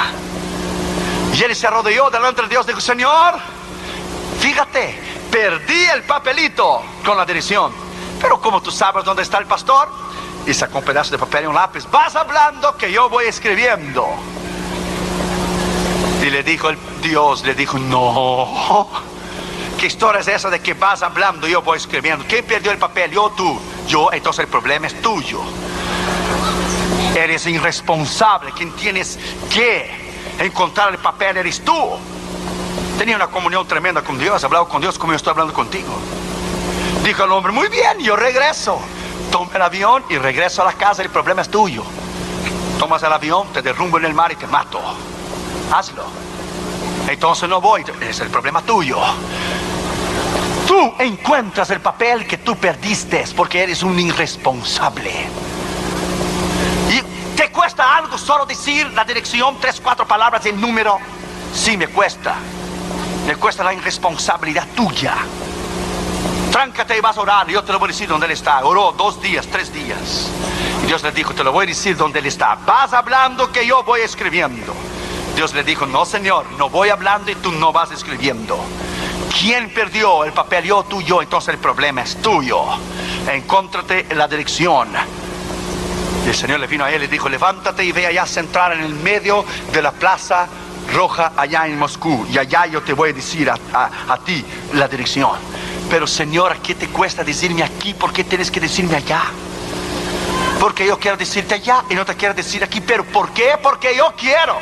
Y él se arrodilló delante de Dios y dijo: Señor, fíjate, perdí el papelito con la dirección, pero como tú sabes dónde está el pastor, y sacó un pedazo de papel y un lápiz: vas hablando que yo voy escribiendo. Y le dijo Dios, le dijo: no. ¿Qué historia es esa de que vas hablando y yo voy escribiendo? ¿Quién perdió el papel? Yo o tú. yo, entonces el problema es tuyo. Eres irresponsable. Quien tienes que encontrar el papel eres tú. Tenía una comunión tremenda con Dios, hablaba con Dios como yo estoy hablando contigo. Dijo el hombre, muy bien, yo regreso. Toma el avión y regreso a la casa, el problema es tuyo. Tomas el avión, te derrumbo en el mar y te mato. Hazlo. Entonces no voy, es el problema tuyo. Tú encuentras el papel que tú perdiste porque eres un irresponsable. Y te cuesta algo solo decir la dirección, 3, 4 palabras, el número. Sí, me cuesta. Me cuesta la irresponsabilidad tuya. Tráncate y vas a orar. Yo te lo voy a decir dónde él está. Oró 2 días, 3 días. Y Dios le dijo, te lo voy a decir dónde él está. Vas hablando que yo voy escribiendo. Dios le dijo, no señor, no voy hablando y tú no vas escribiendo. ¿Quién perdió el papel? Yo, tú, yo. Entonces el problema es tuyo. Encóntrate en la dirección. Y el Señor le vino a él y dijo, levántate y ve allá a centrar en el medio de la plaza roja allá en Moscú. Y allá yo te voy a decir a ti la dirección. Pero Señor, ¿qué te cuesta decirme aquí? ¿Por qué tienes que decirme allá? Porque yo quiero decirte allá y no te quiero decir aquí. ¿Pero por qué? Porque yo quiero.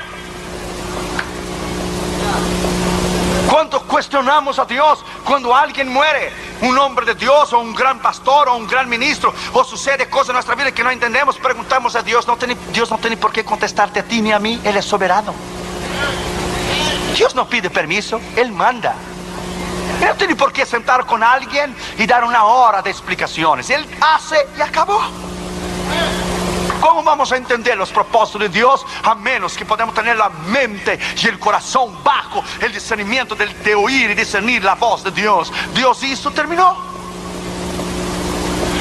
¿Cuánto cuestionamos a Dios cuando alguien muere? Un hombre de Dios o un gran pastor o un gran ministro, o sucede cosas en nuestra vida que no entendemos. Preguntamos a Dios. Dios no tiene por qué contestarte a ti ni a mí. Él es soberano. Dios no pide permiso, Él manda. Él no tiene por qué sentar con alguien y dar 1 hora de explicaciones. Él hace y acabó. ¿Cómo vamos a entender los propósitos de Dios a menos que podamos tener la mente y el corazón bajo el discernimiento de oír y discernir la voz de Dios? Dios hizo, terminó.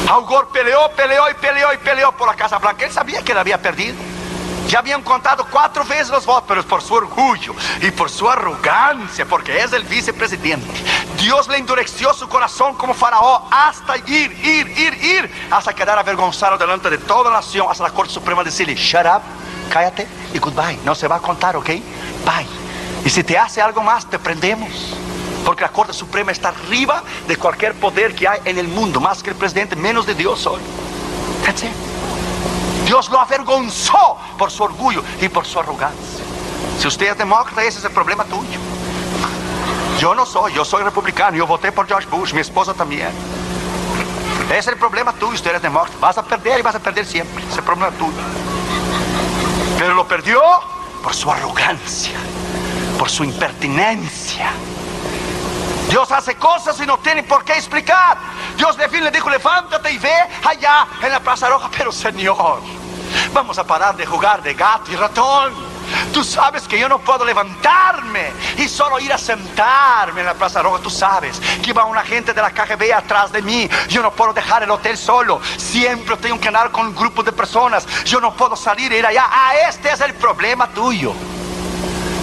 Al Gore peleó por la Casa Blanca. Él sabía que la había perdido. Ya habían contado 4 veces los votos, pero es por su orgullo y por su arrogancia, porque es el vicepresidente. Dios le endureció su corazón como faraón hasta ir, hasta quedar avergonzado delante de toda la nación, hasta la Corte Suprema decirle, shut up, cállate y goodbye. No se va a contar, ¿ok? Bye. Y si te hace algo más, te prendemos. Porque la Corte Suprema está arriba de cualquier poder que hay en el mundo, más que el presidente, menos de Dios hoy. That's it. Dios lo avergonzó por su orgullo y por su arrogancia. Si usted es demócrata, ese es el problema tuyo. Yo no soy, yo soy republicano. Yo voté por George Bush, mi esposa también. Ese es el problema tuyo, usted es demócrata. Vas a perder y vas a perder siempre. Ese es el problema tuyo. Pero lo perdió por su arrogancia, por su impertinencia. Dios hace cosas y no tiene por qué explicar. Dios le dijo, levántate y ve allá en la Plaza Roja. Pero Señor, vamos a parar de jugar de gato y ratón. Tú sabes que yo no puedo levantarme y solo ir a sentarme en la Plaza Roja. Tú sabes que va una gente de la KGB atrás de mí. Yo no puedo dejar el hotel solo. Siempre tengo que andar con un grupo de personas. Yo no puedo salir e ir allá. Este es el problema tuyo.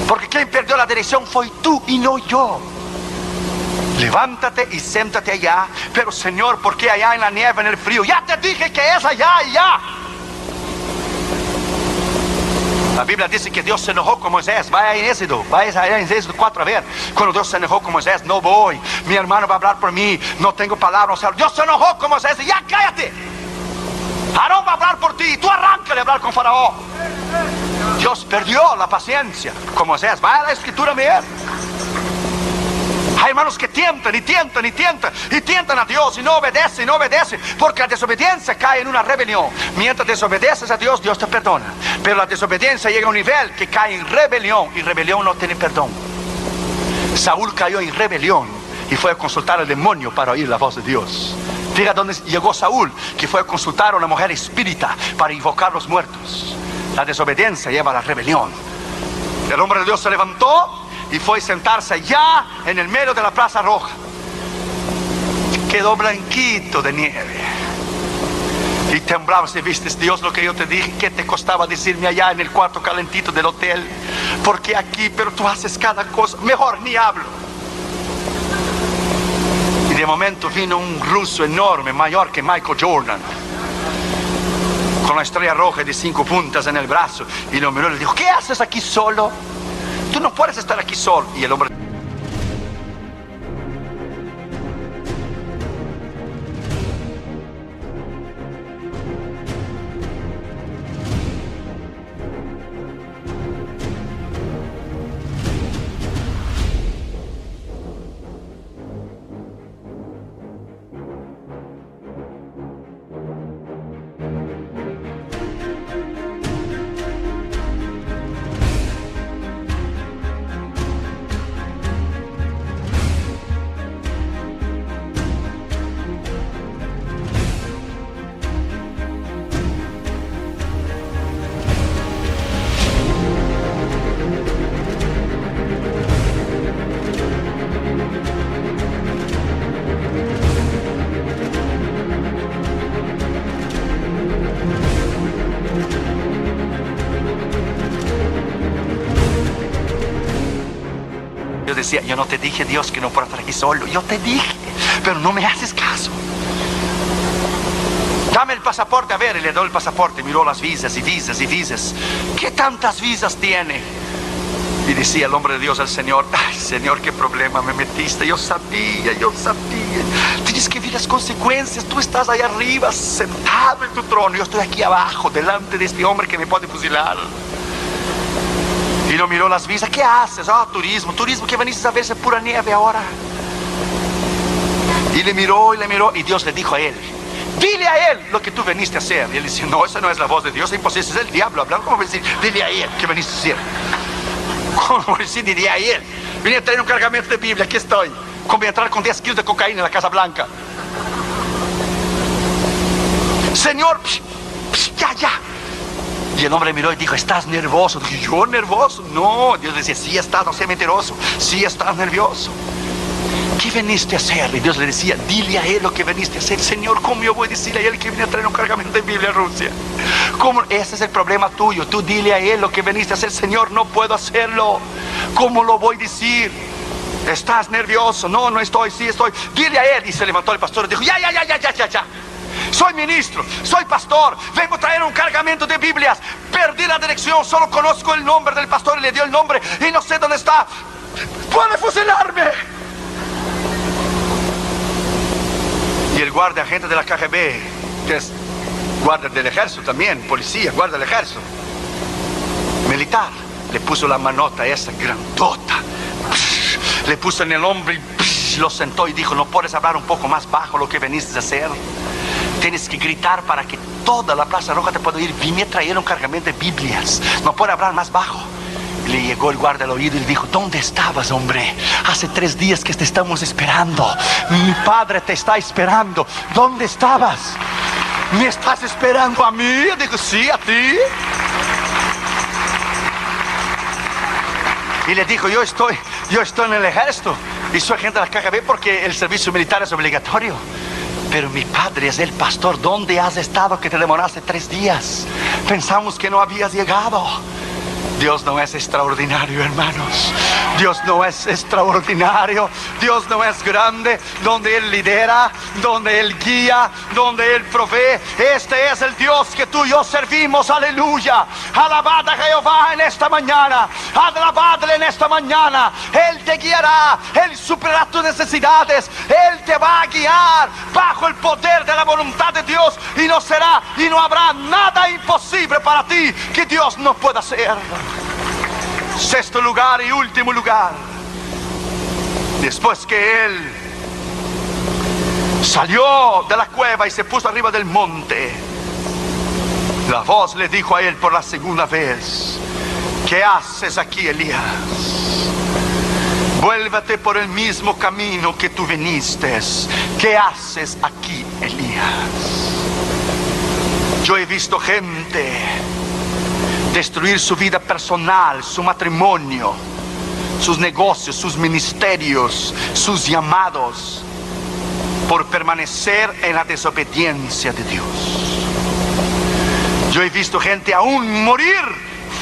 Porque quien perdió la dirección fue tú y no yo. Levántate y siéntate allá. Pero Señor, ¿por qué allá en la nieve, en el frío? Ya te dije que es allá. La Biblia dice que Dios se enojó con Moisés. Vaya en Éxodo 4 a ver. Cuando Dios se enojó con Moisés, no voy. Mi hermano va a hablar por mí. No tengo palabras. Dios se enojó con Moisés. Ya cállate. Aarón va a hablar por ti. Tú arráncale a hablar con Faraón. Dios perdió la paciencia con Moisés. Vaya a la escritura a ver. Hay hermanos que tientan a Dios y no obedecen, porque la desobediencia cae en una rebelión. Mientras desobedeces a Dios, Dios te perdona. Pero la desobediencia llega a un nivel que cae en rebelión, y rebelión no tiene perdón. Saúl cayó en rebelión y fue a consultar al demonio para oír la voz de Dios. Fíjate dónde llegó Saúl, que fue a consultar a una mujer espírita para invocar a los muertos. La desobediencia lleva a la rebelión. El hombre de Dios se levantó y fue a sentarse allá en el medio de la Plaza Roja. Quedó blanquito de nieve y temblaba. Si viste, Dios, lo que yo te dije, ¿qué te costaba decirme allá en el cuarto calentito del hotel? Porque aquí, pero tú haces cada cosa, mejor ni hablo. Y de momento vino un ruso enorme, mayor que Michael Jordan, con la estrella roja de 5 puntas en el brazo, y lo miró y le dijo, ¿qué haces aquí solo? Tú no puedes estar aquí solo. Y el hombre decía, yo no te dije, Dios, que no puedo estar aquí solo. Yo te dije, pero no me haces caso. Dame el pasaporte, a ver, y le doy el pasaporte. Miró las visas y visas y visas. ¿Qué tantas visas tiene? Y decía el hombre de Dios al Señor, ay, Señor, qué problema me metiste. Yo sabía. Tienes que ver las consecuencias. Tú estás ahí arriba, sentado en tu trono. Yo estoy aquí abajo, delante de este hombre que me puede fusilar. Y no miró las visas. ¿Qué haces? Turismo, que veniste a verse pura nieve ahora. Y le miró. Y Dios le dijo a él, dile a él lo que tú veniste a hacer. Y él dice, no, esa no es la voz de Dios, es imposible, es el diablo hablando. ¿Cómo voy a decir? Dile a él que veniste a hacer. ¿Cómo voy a decir? Dile a él. Vine a traer un cargamento de Biblia, aquí estoy. Como voy a entrar con 10 kilos de cocaína en la Casa Blanca. Señor, ya. Y el hombre miró y dijo, ¿estás nervioso? Dije, ¿yo nervioso? No. Dios le decía, sí estás, no seas mentiroso. Sí estás nervioso. ¿Qué veniste a hacer? Y Dios le decía, dile a él lo que veniste a hacer. Señor, ¿cómo yo voy a decirle a él que vine a traer un cargamento de Biblia a Rusia? ¿Cómo? Ese es el problema tuyo. Tú dile a él lo que veniste a hacer. Señor, no puedo hacerlo. ¿Cómo lo voy a decir? ¿Estás nervioso? No estoy, sí estoy. Dile a él. Y se levantó el pastor y dijo, ya. Soy ministro, soy pastor, vengo a traer un cargamento de Biblias. Perdí la dirección, solo conozco el nombre del pastor y le dio el nombre y no sé dónde está. ¡Puede fusilarme! Y el guardia agente de la KGB, que es guardia del ejército también, policía, guardia del ejército, militar, le puso la manota esa grandota, le puso en el hombro y lo sentó y dijo, ¿no puedes hablar un poco más bajo lo que veniste a hacer? Tienes que gritar para que toda la Plaza Roja te pueda oír. Vine a traer un cargamento de Biblias, no puede hablar más bajo. Y le llegó el guardia al oído y le dijo, ¿dónde estabas, hombre? Hace 3 días que te estamos esperando. Mi padre te está esperando. ¿Dónde estabas? ¿Me estás esperando a mí? Yo digo, sí, a ti. Y le dijo, yo estoy en el ejército y soy agente de la KGB porque el servicio militar es obligatorio. Pero mi padre es el pastor. ¿Dónde has estado que te demoraste 3 días? Pensamos que no habías llegado. Dios no es extraordinario, hermanos. Dios no es extraordinario. Dios no es grande. Donde Él lidera, donde Él guía, donde Él provee. Este es el Dios que tú y yo servimos. Aleluya. Alabad a Jehová en esta mañana. Alabadle en esta mañana. Él te guiará. Él superará tus necesidades. Él te va a guiar bajo el poder de la voluntad de Dios. Y no habrá nada imposible para ti que Dios no pueda hacer. 6º lugar y último lugar. Después que él salió de la cueva y se puso arriba del monte, la voz le dijo a él por la segunda vez, ¿qué haces aquí, Elías? Vuélvete por el mismo camino que tú viniste. ¿Qué haces aquí, Elías? Yo he visto gente destruir su vida personal, su matrimonio, sus negocios, sus ministerios, sus llamados, por permanecer en la desobediencia de Dios. Yo he visto gente aún morir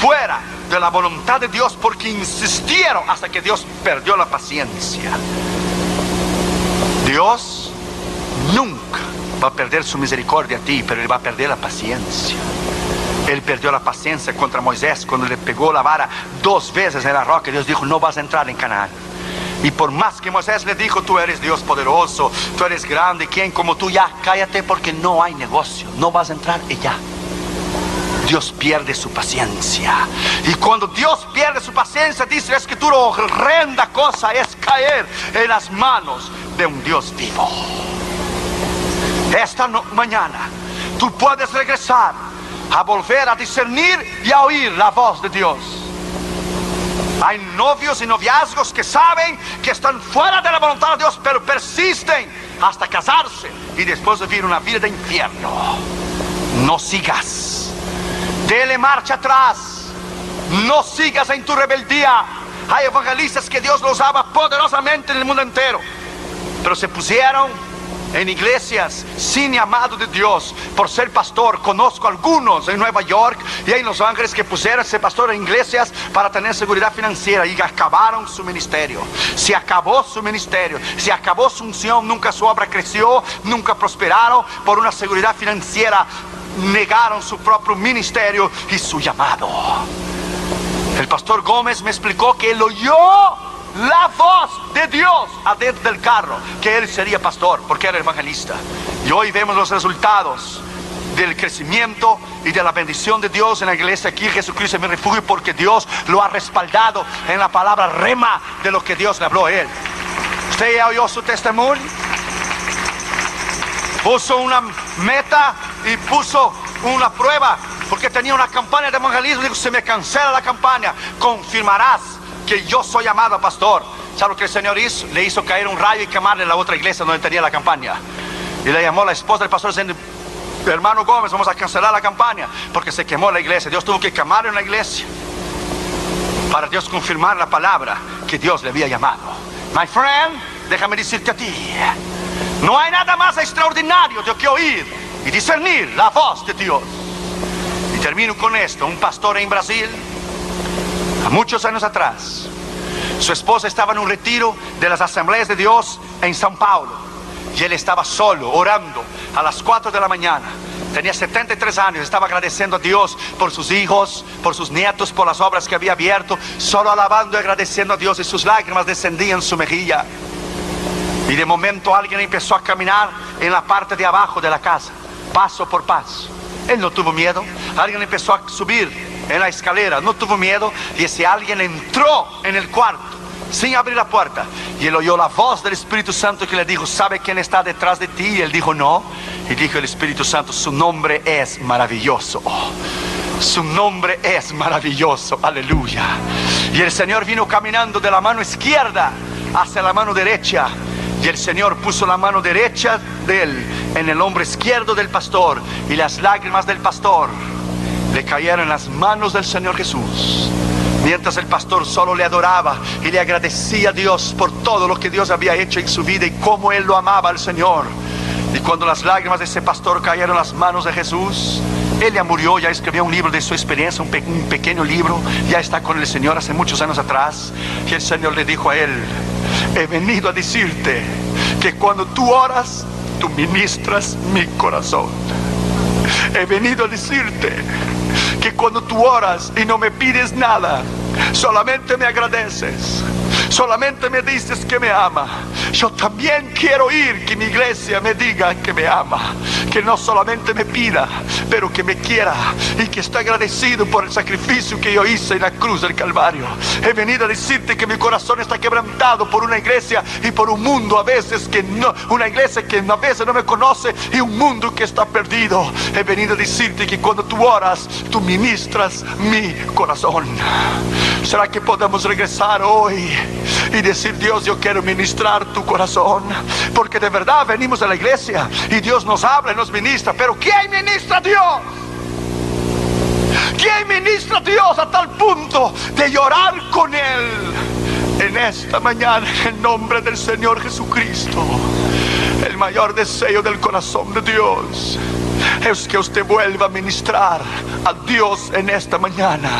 fuera de la voluntad de Dios porque insistieron hasta que Dios perdió la paciencia. Dios nunca va a perder su misericordia a ti, pero Él va a perder la paciencia. Él perdió la paciencia contra Moisés cuando le pegó la vara 2 veces en la roca. Dios dijo, no vas a entrar en Canaán. Y por más que Moisés le dijo, tú eres Dios poderoso, tú eres grande, ¿quién como tú? Ya, cállate porque no hay negocio, no vas a entrar y ya. Dios pierde su paciencia. Y cuando Dios pierde su paciencia, dice, es que tu horrenda cosa es caer en las manos de un Dios vivo. Esta mañana tú puedes regresar a volver a discernir y a oír la voz de Dios. Hay novios y noviazgos que saben que están fuera de la voluntad de Dios, pero persisten hasta casarse y después vivir una vida de infierno. No sigas, dele marcha atrás, no sigas en tu rebeldía. Hay evangelistas que Dios los ama poderosamente en el mundo entero, pero se pusieron en iglesias sin llamado de Dios por ser pastor. Conozco algunos en Nueva York y en Los Ángeles que pusieron ser pastor en iglesias para tener seguridad financiera y acabaron su ministerio. Se acabó su ministerio, se acabó su unción, nunca su obra creció, nunca prosperaron por una seguridad financiera. Negaron su propio ministerio y su llamado. El pastor Gómez me explicó que él oyó la voz de Dios adentro del carro, que él sería pastor porque era evangelista. Y hoy vemos los resultados del crecimiento y de la bendición de Dios en la iglesia aquí. Jesucristo es mi refugio, porque Dios lo ha respaldado en la palabra rema de lo que Dios le habló a él. ¿Usted ya oyó su testimonio? Puso una meta y puso una prueba, porque tenía una campaña de evangelismo. Dijo: se me cancela la campaña, confirmarás que yo soy llamado pastor. ¿Sabe lo que el Señor hizo? Le hizo caer un rayo y quemarle la otra iglesia donde tenía la campaña. Y le llamó a la esposa del pastor diciendo: hermano Gómez, vamos a cancelar la campaña porque se quemó la iglesia. Dios tuvo que quemar en la iglesia para Dios confirmar la palabra que Dios le había llamado. My friend, déjame decirte a ti, no hay nada más extraordinario de que oír y discernir la voz de Dios. Y termino con esto. Un pastor en Brasil, a muchos años atrás, su esposa estaba en un retiro de las Asambleas de Dios en São Paulo, y él estaba solo orando a las 4 de la mañana. Tenía 73 años, estaba agradeciendo a Dios por sus hijos, por sus nietos, por las obras que había abierto, solo alabando y agradeciendo a Dios, y sus lágrimas descendían su mejilla. Y de momento alguien empezó a caminar en la parte de abajo de la casa, paso por paso. Él no tuvo miedo. Alguien empezó a subir en la escalera, no tuvo miedo. Y ese alguien entró en el cuarto sin abrir la puerta, y él oyó la voz del Espíritu Santo que le dijo: ¿sabe quién está detrás de ti? Y él dijo: no. Y dijo el Espíritu Santo: su nombre es maravilloso. Su nombre es maravilloso. Aleluya. Y el Señor vino caminando de la mano izquierda hacia la mano derecha, y el Señor puso la mano derecha de él en el hombro izquierdo del pastor, y las lágrimas del pastor le cayeron en las manos del Señor Jesús, mientras el pastor solo le adoraba y le agradecía a Dios por todo lo que Dios había hecho en su vida y cómo él lo amaba al Señor. Y cuando las lágrimas de ese pastor cayeron en las manos de Jesús, él ya murió, ya escribió un libro de su experiencia, un pequeño libro, ya está con el Señor hace muchos años atrás. Y el Señor le dijo a él: he venido a decirte que cuando tú oras, tú ministras mi corazón. He venido a decirte que cuando tú oras y no me pides nada, solamente me agradeces, solamente me dices que me ama. Yo también quiero oír que mi iglesia me diga que me ama, que no solamente me pida, pero que me quiera, y que está agradecido por el sacrificio que yo hice en la cruz del Calvario. He venido a decirte que mi corazón está quebrantado por una iglesia y por un mundo a veces que no, una iglesia que a veces no me conoce, y un mundo que está perdido. He venido a decirte que cuando tú oras, tú ministras mi corazón. ¿Será que podemos regresar hoy y decir: Dios, yo quiero ministrar tu corazón? Porque de verdad venimos a la iglesia y Dios nos habla y nos ministra, pero ¿quién ministra a Dios? ¿Quién ministra a Dios a tal punto de llorar con Él en esta mañana? En el nombre del Señor Jesucristo, el mayor deseo del corazón de Dios es que usted vuelva a ministrar a Dios en esta mañana.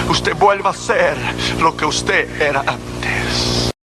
Usted vuelva a ser lo que usted era antes.